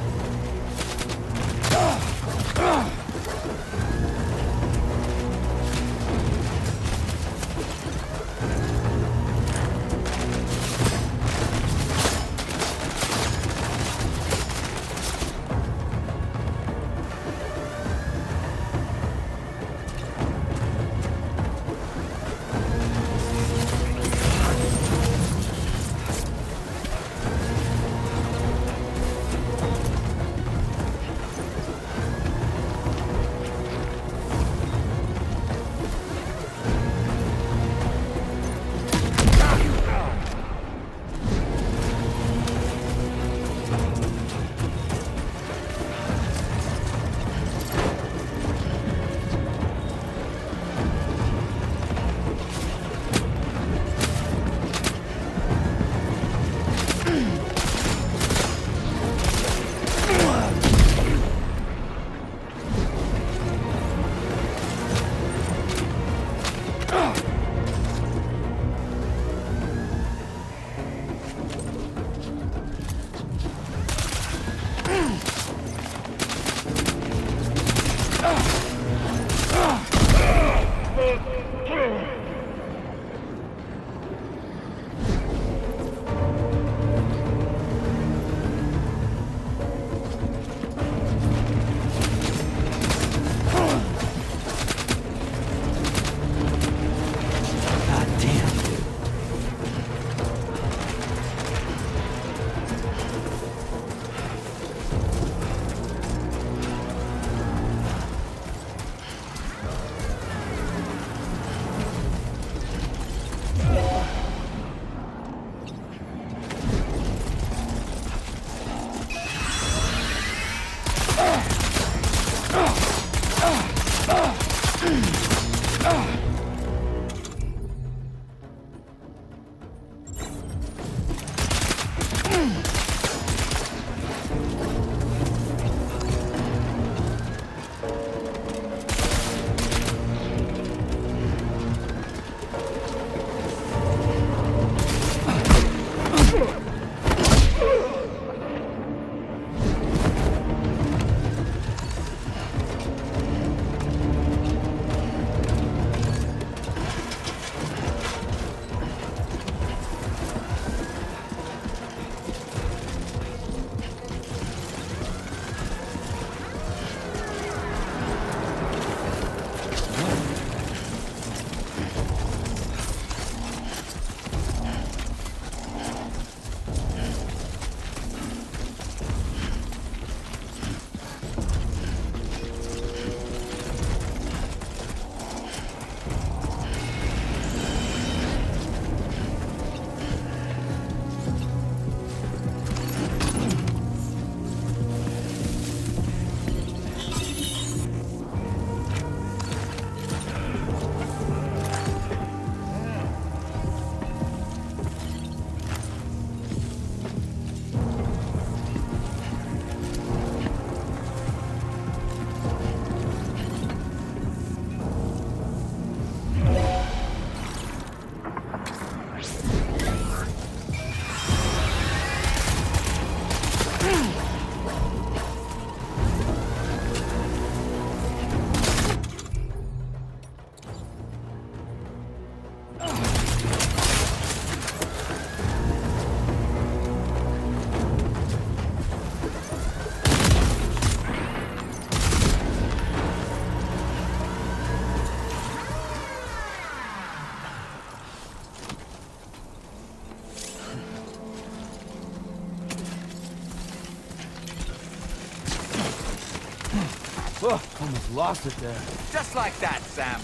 Oh, almost lost it there. Just like that, Sam.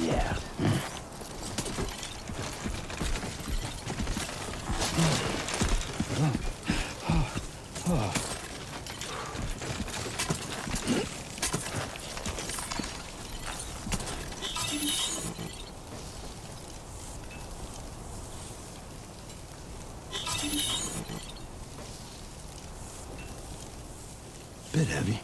Yeah. Bit heavy.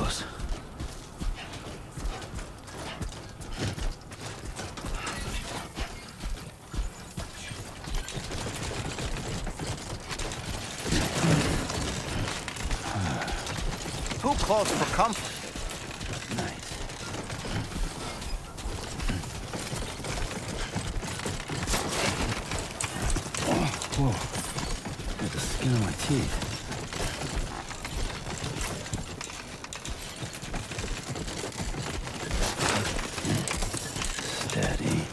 close. Too close for comfort. Nice. Oh, whoa. Got the skin on my teeth. Steady.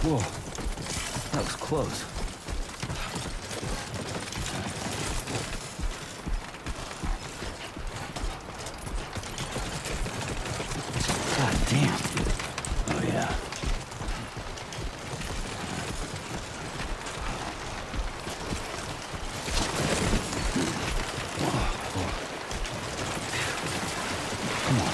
Whoa, that was close. God damn. Oh yeah. Come on.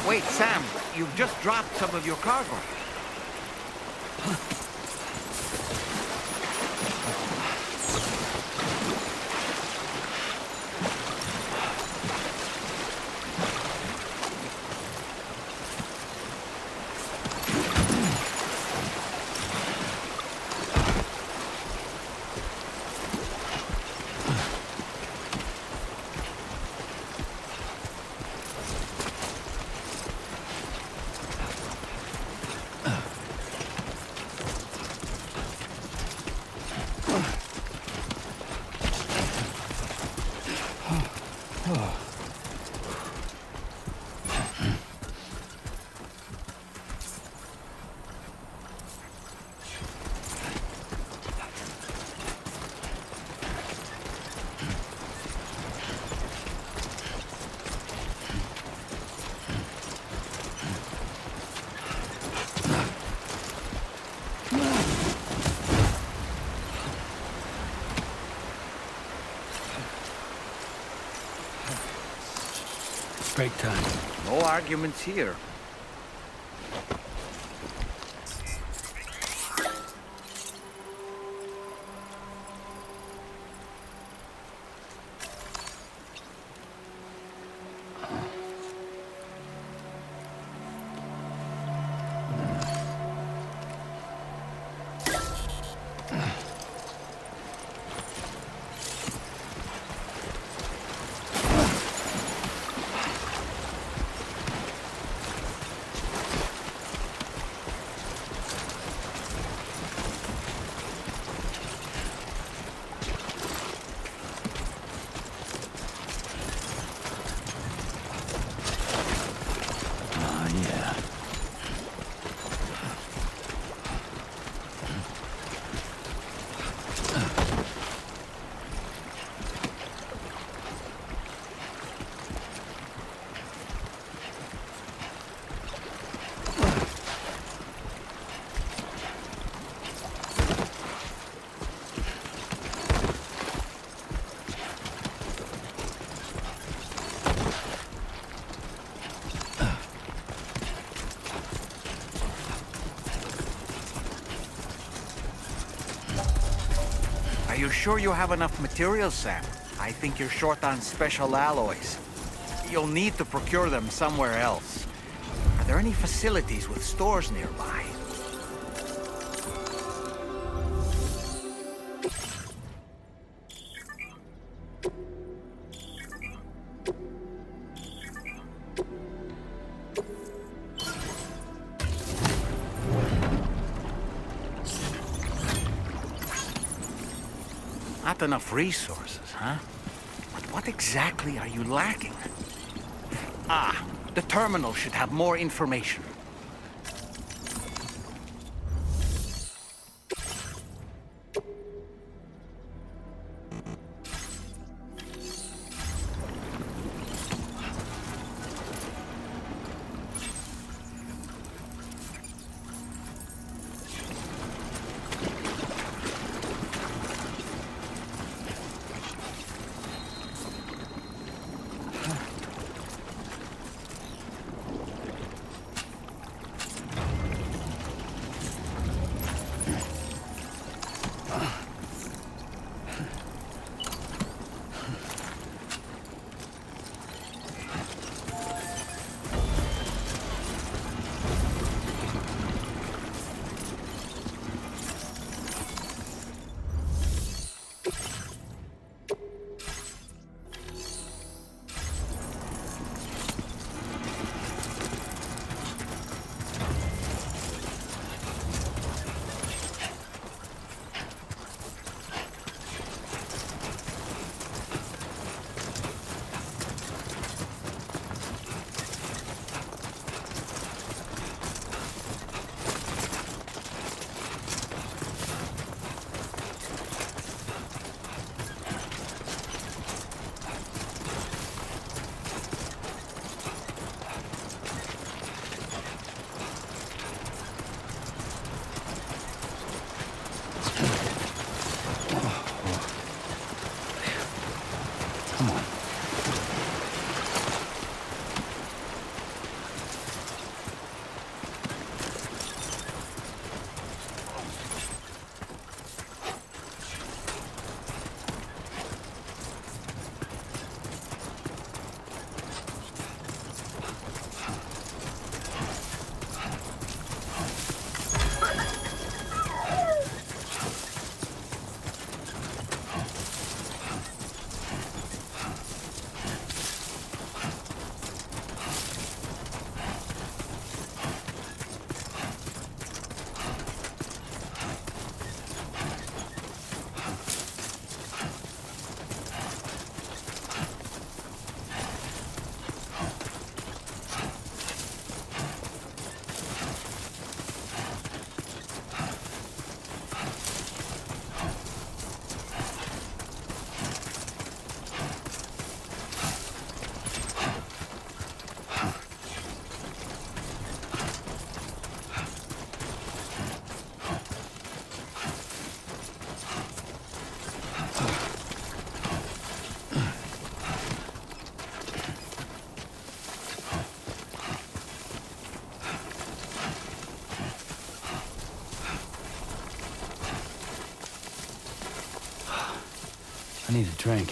Wait, Sam, you've just dropped some of your cargo. Break time. No arguments here. Are you sure you have enough materials, Sam? I think you're short on special alloys. You'll need to procure them somewhere else. Are there any facilities with stores nearby? Not enough resources, huh? But what exactly are you lacking? Ah, the terminal should have more information. I need a drink.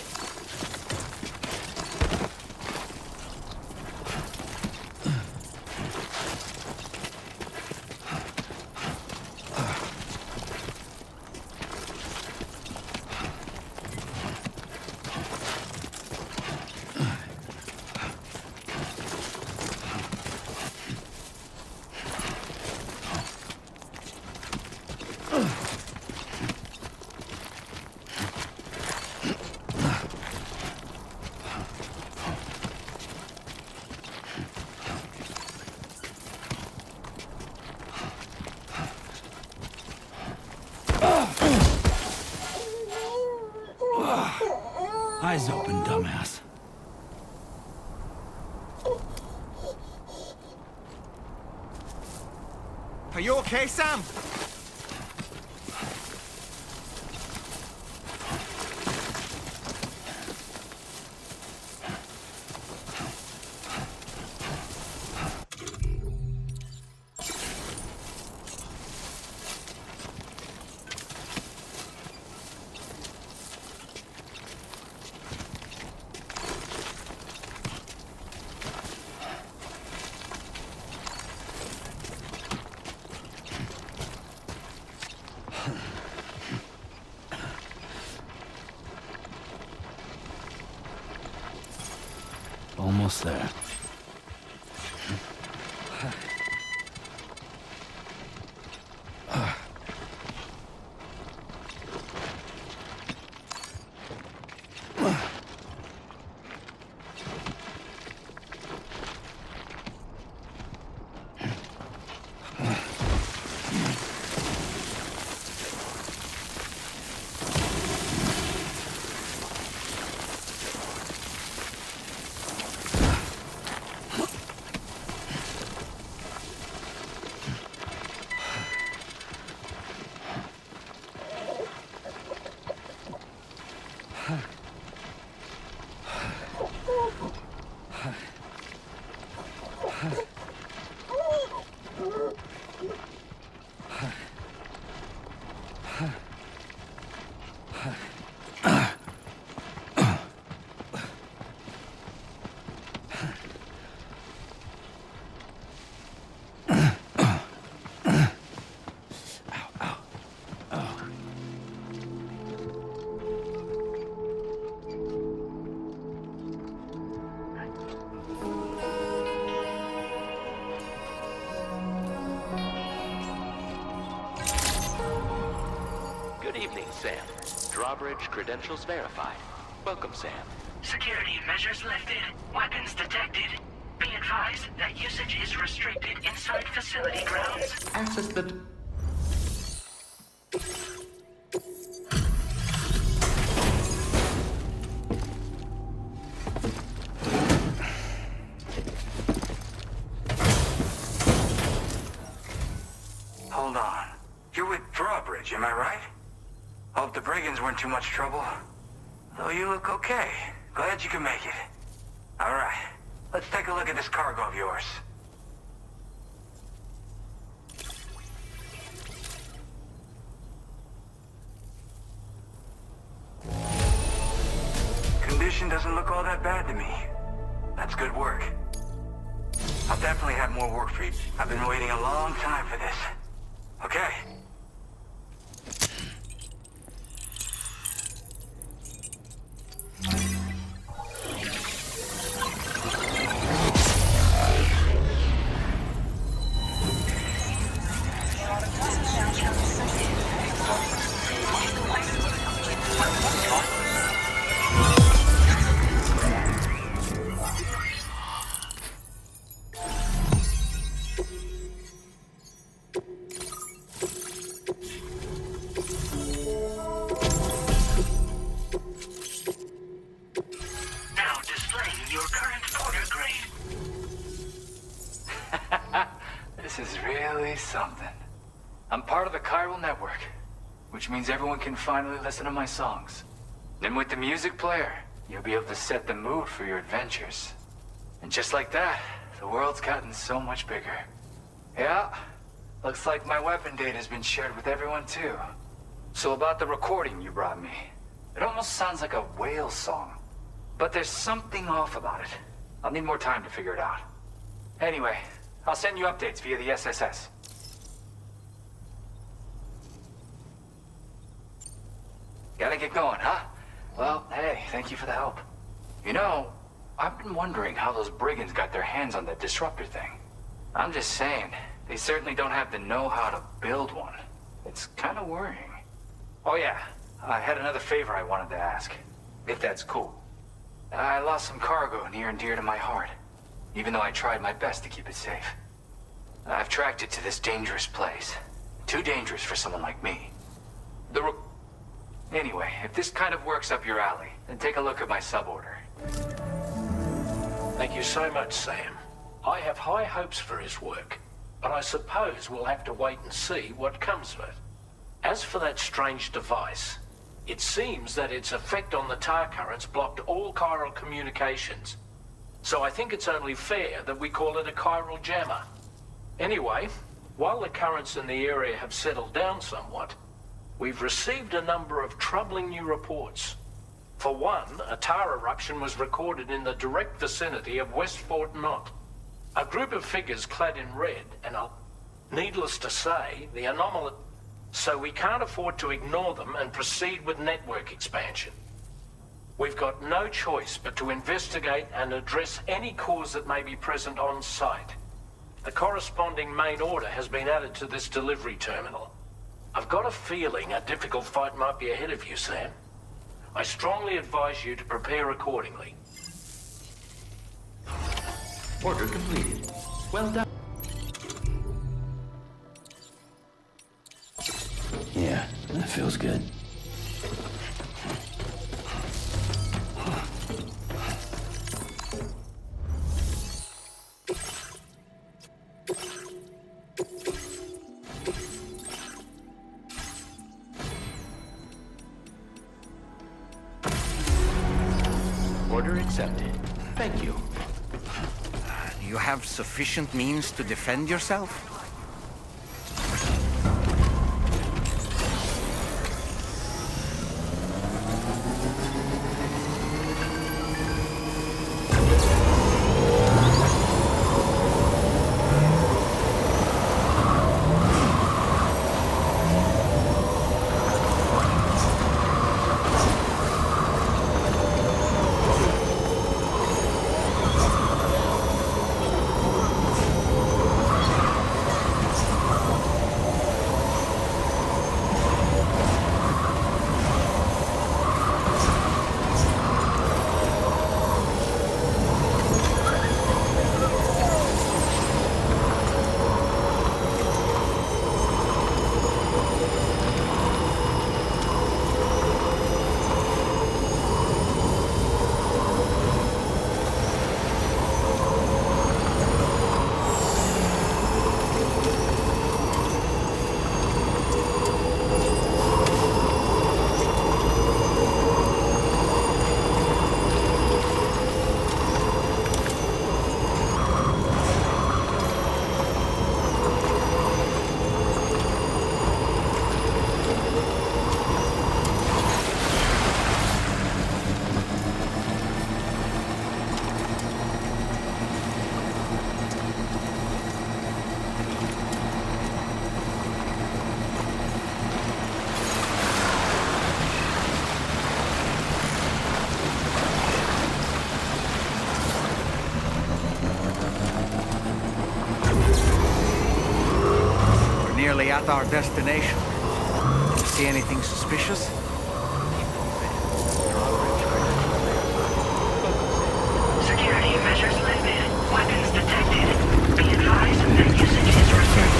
Eyes open, dumbass. Are you okay, Sam? Almost there. Sam. Drawbridge credentials verified. Welcome, Sam. Security measures lifted. Weapons detected. Be advised that usage is restricted inside facility grounds. Access the... Hold on. You're with Drawbridge, am I right? Hope the brigands weren't too much trouble. Though you look okay. Glad you can make it. Alright, let's take a look at this cargo of yours. Condition doesn't look all that bad to me. That's good work. I'll definitely have more work for you. I've been waiting a long time for this. Okay. This is really something. I'm part of the chiral network, which means everyone can finally listen to my songs. And with the music player, you'll be able to set the mood for your adventures. And just like that, the world's gotten so much bigger. Yeah, looks like my weapon data has been shared with everyone too. So about the recording you brought me, it almost sounds like a whale song. But there's something off about it. I'll need more time to figure it out. Anyway, I'll send you updates via the SSS. Gotta get going, huh? Well, hey, thank you for the help. You know, I've been wondering how those brigands got their hands on that disruptor thing. I'm just saying, they certainly don't have the know-how to build one. It's kind of worrying. Oh yeah, I had another favor I wanted to ask, if that's cool. I lost some cargo near and dear to my heart, even though I tried my best to keep it safe. I've tracked it to this dangerous place. Too dangerous for someone like me. Anyway, if this kind of works up your alley, then take a look at my suborder. Thank you so much, Sam. I have high hopes for his work, but I suppose we'll have to wait and see what comes of it. As for that strange device, it seems that its effect on the tar currents blocked all chiral communications. So I think it's only fair that we call it a chiral jammer. Anyway, while the currents in the area have settled down somewhat, we've received a number of troubling new reports. For one, a tar eruption was recorded in the direct vicinity of West Fort Knot. A group of figures clad in red, and needless to say, the anomaly... So we can't afford to ignore them and proceed with network expansion. We've got no choice but to investigate and address any cause that may be present on site. The corresponding main order has been added to this delivery terminal. I've got a feeling a difficult fight might be ahead of you, Sam. I strongly advise you to prepare accordingly. Order completed. Well done. Yeah, that feels good. Order accepted. Thank you. Do you have sufficient means to defend yourself? finally at our destination. See anything suspicious? Security measures lifted. Weapons detected. Be advised that usage is restricted.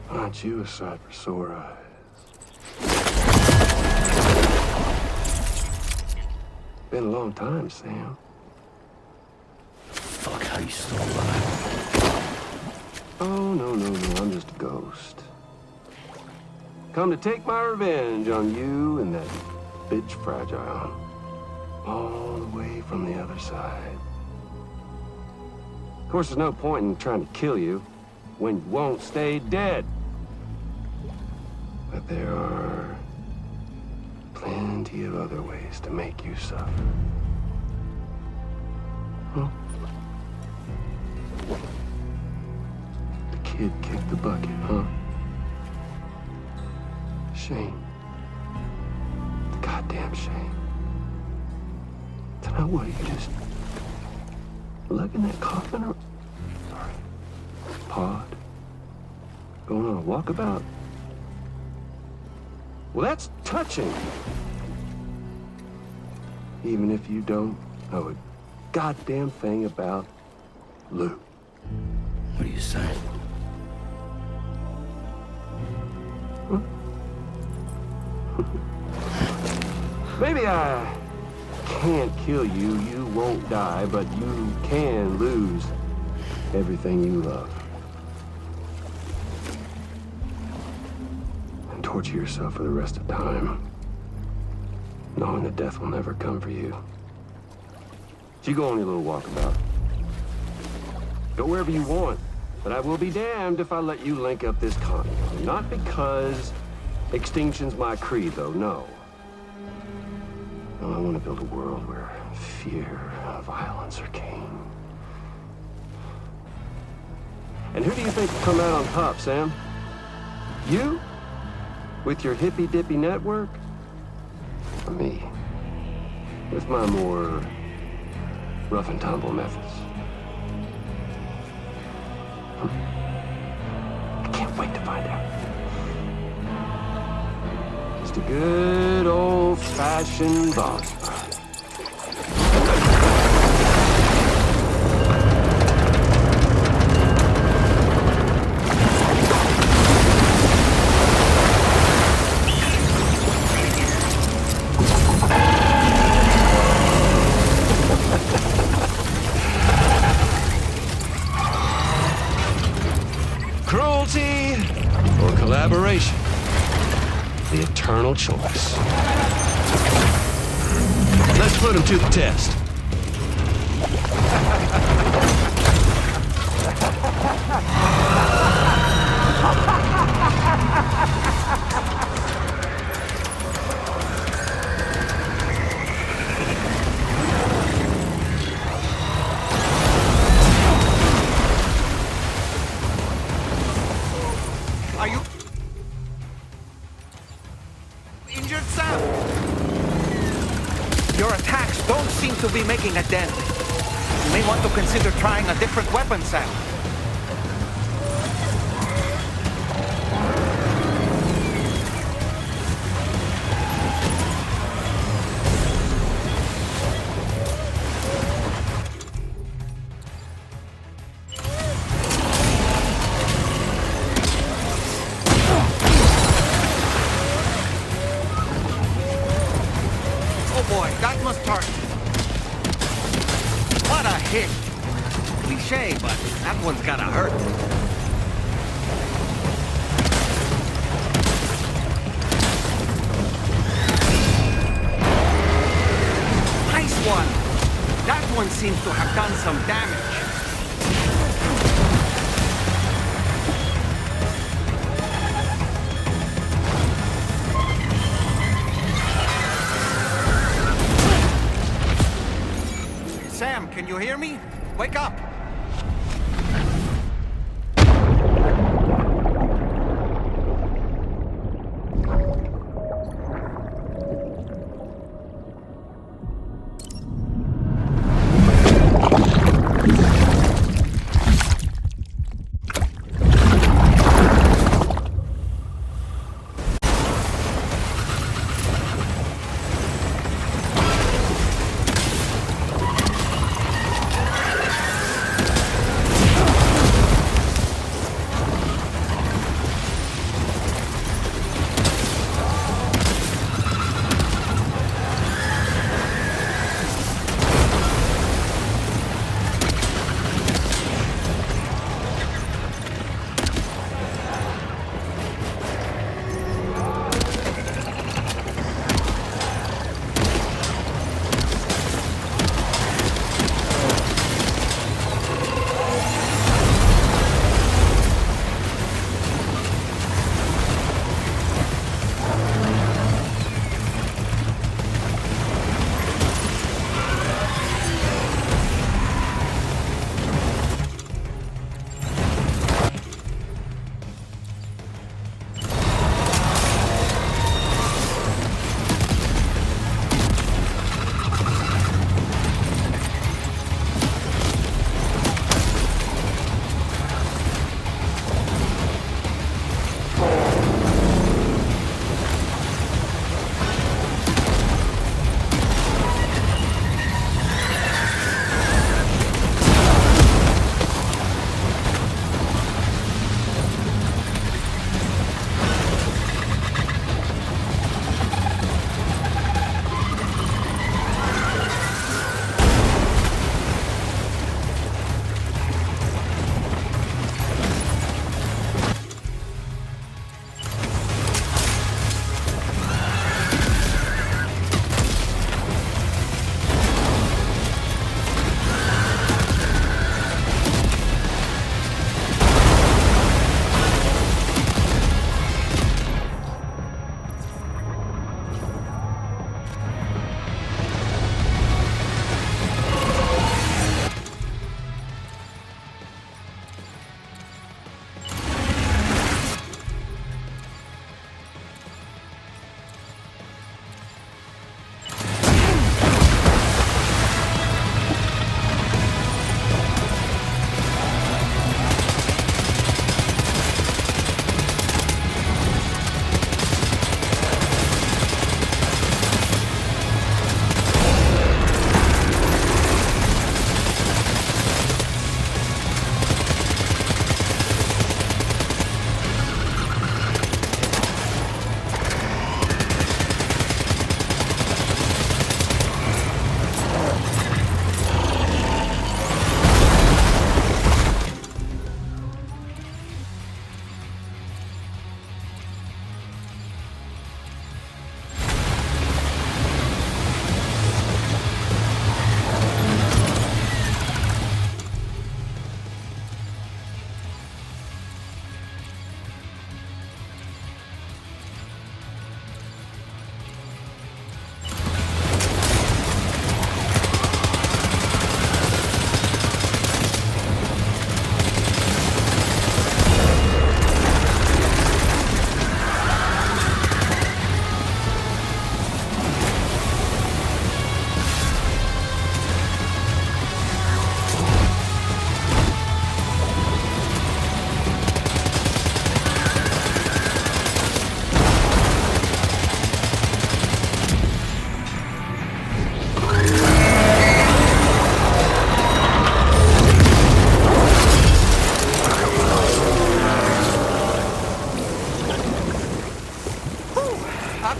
Aren't you a sight for sore eyes? Been a long time, Sam. Fuck, how you still alive? Oh, no, I'm just a ghost. Come to take my revenge on you and that bitch Fragile. All the way from the other side. Of course, there's no point in trying to kill you when you won't stay dead. But there are plenty of other ways to make you suffer. Huh? The kid kicked the bucket, huh? Shame. The goddamn shame. Tonight, what, you just lugging that coffin or... Pod? Going on a walkabout? Well, that's touching. Even if you don't know a goddamn thing about Lou. What are you saying? Huh? Maybe I can't kill you, you won't die, but you can lose everything you love. And torture yourself for the rest of time, knowing that death will never come for you. So you go on your little walkabout. Go wherever you want, but I will be damned if I let you link up this continent. Not because extinction's my creed, though, no. No, I want to build a world where fear and violence are king. And who do you think will come out on top, Sam? You? With your hippy-dippy network? Or me? With my more rough and tumble methods? I can't wait to find out. Just a good old-fashioned boss fight. Cruelty or collaboration? The eternal choice. Let's put him to the test. Are you injured, Sam? Your attacks don't seem to be making a dent. You may want to consider trying a different weapon, Sam. Oh boy, that must hurt. What a hit! cliche, but that one's gotta hurt. Nice one! That one seems to have done some damage. Sam, can you hear me? Wake up!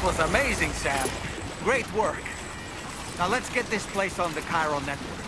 was amazing, Sam. Great work. Now let's get this place on the Chiral network.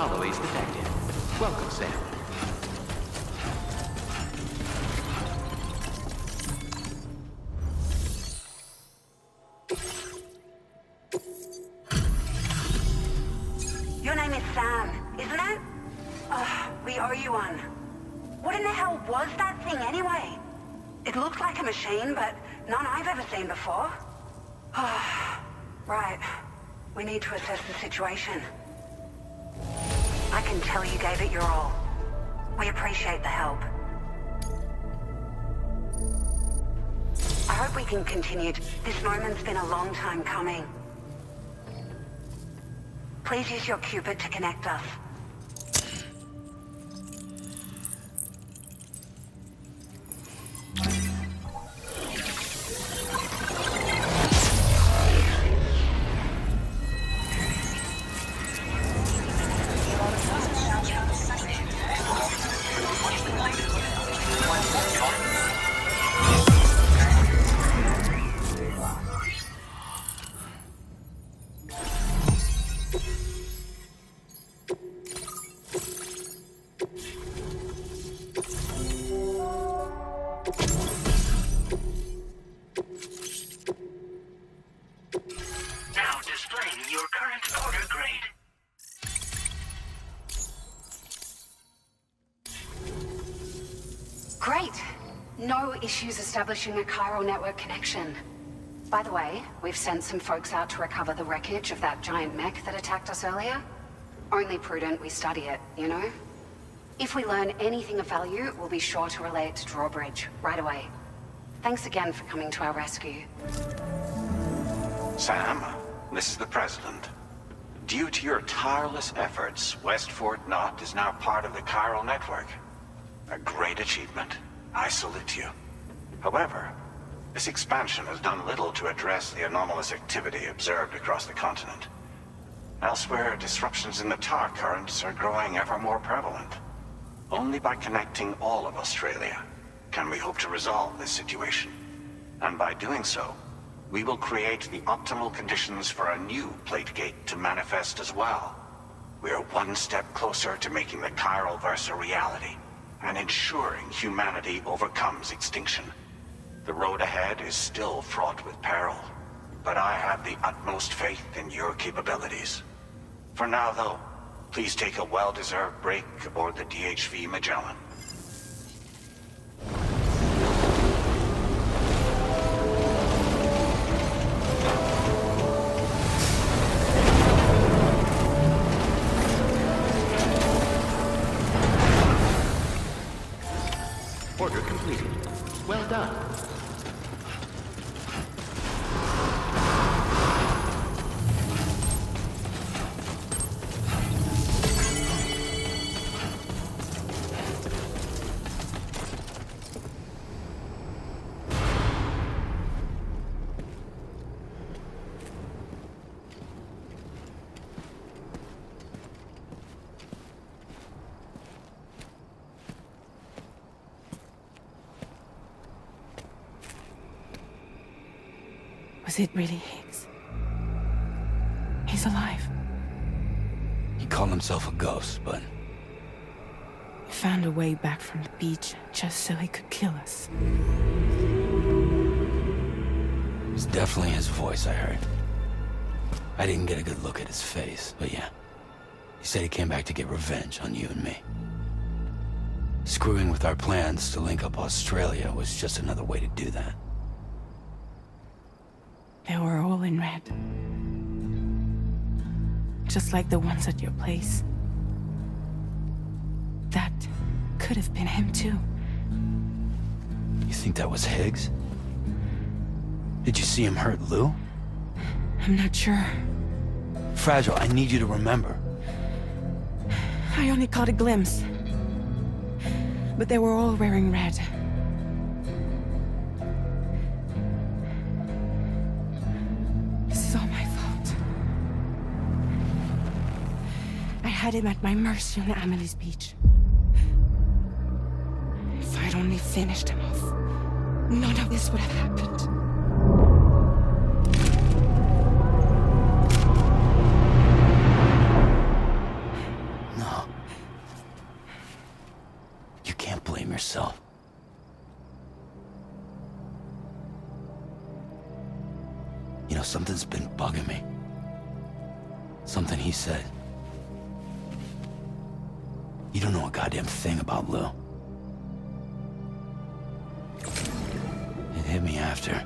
anomalies detected. Welcome, Sam. Your name is Sam, isn't it? We owe you one. What in the hell was that thing anyway? It looked like a machine, but none I've ever seen before. Right. We need to assess the situation. I can tell you gave it your all. We appreciate the help. I hope we can continue. This moment's been a long time coming. Please use your Cupid to connect us. Now displaying your current order grade. Great. No issues establishing a chiral network connection. By the way, we've sent some folks out to recover the wreckage of that giant mech that attacked us earlier. Only prudent we study it, you know? If we learn anything of value, we'll be sure to relay it to Drawbridge right away. Thanks again for coming to our rescue. Sam, this is the President. Due to your tireless efforts, West Fort Knot is now part of the chiral network. A great achievement. I salute you. However, this expansion has done little to address the anomalous activity observed across the continent. Elsewhere, disruptions in the tar currents are growing ever more prevalent. Only by connecting all of Australia can we hope to resolve this situation. And by doing so, we will create the optimal conditions for a new Plategate to manifest as well. We are one step closer to making the chiral verse a reality, and ensuring humanity overcomes extinction. The road ahead is still fraught with peril, but I have the utmost faith in your capabilities. For now, though, please take a well-deserved break aboard the DHV Magellan. Order completed. Well done. Was it really Higgs? He's alive. He called himself a ghost, but... He found a way back from the beach just so he could kill us. It was definitely his voice I heard. I didn't get a good look at his face, but yeah. He said he came back to get revenge on you and me. Screwing with our plans to link up Australia was just another way to do that. They were all in red. Just like the ones at your place. That could have been him too. You think that was Higgs? Did you see him hurt Lou? I'm not sure. Fragile, I need you to remember. I only caught a glimpse. But they were all wearing red. This is all my fault. I had him at my mercy on Amelie's beach. If I'd only finished him off, none of this would have happened. No. You know, something's been bugging me. Something he said. You don't know a goddamn thing about Lou. It hit me after.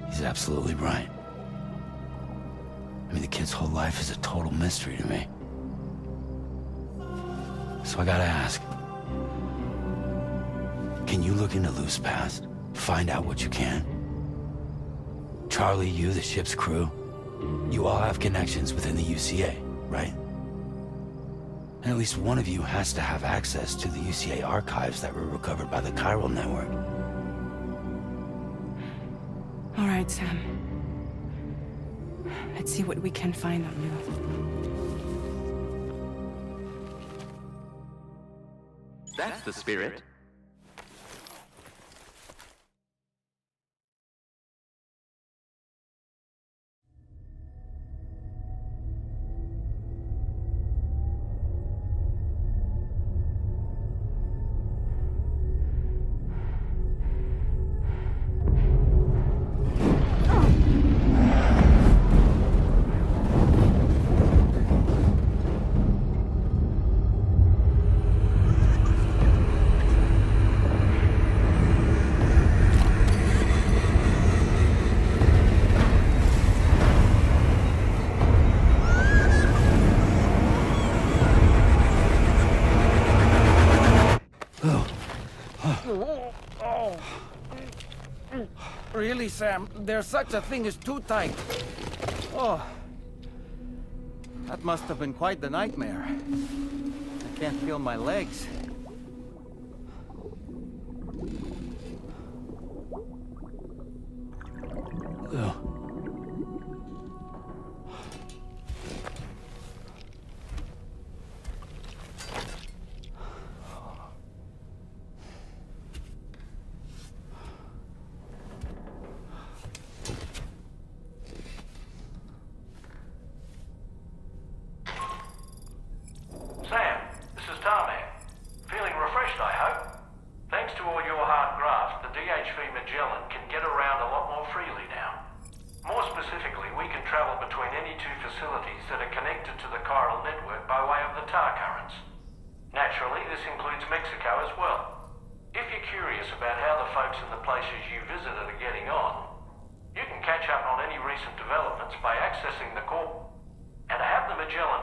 He's absolutely right. I mean, the kid's whole life is a total mystery to me. So I gotta ask. Can you look into Lou's past? Find out what you can? Charlie, you, the ship's crew, you all have connections within the UCA, right? And at least one of you has to have access to the UCA archives that were recovered by the Chiral Network. All right, Sam. Let's see what we can find on Lou. That's the spirit. Really, Sam? There's such a thing as too tight. Oh. That must have been quite the nightmare. I can't feel my legs. Lou. Sam, this is Tarmac. Feeling refreshed, I hope? Thanks to all your hard graft, the DHV Magellan can get around a lot more freely now. More specifically, we can travel between any two facilities that are connected to the chiral network by way of the tar currents. Naturally, this includes Mexico as well. If you're curious about how the folks in the places you visited are getting on, you can catch up on any recent developments by accessing the core. And to have the Magellan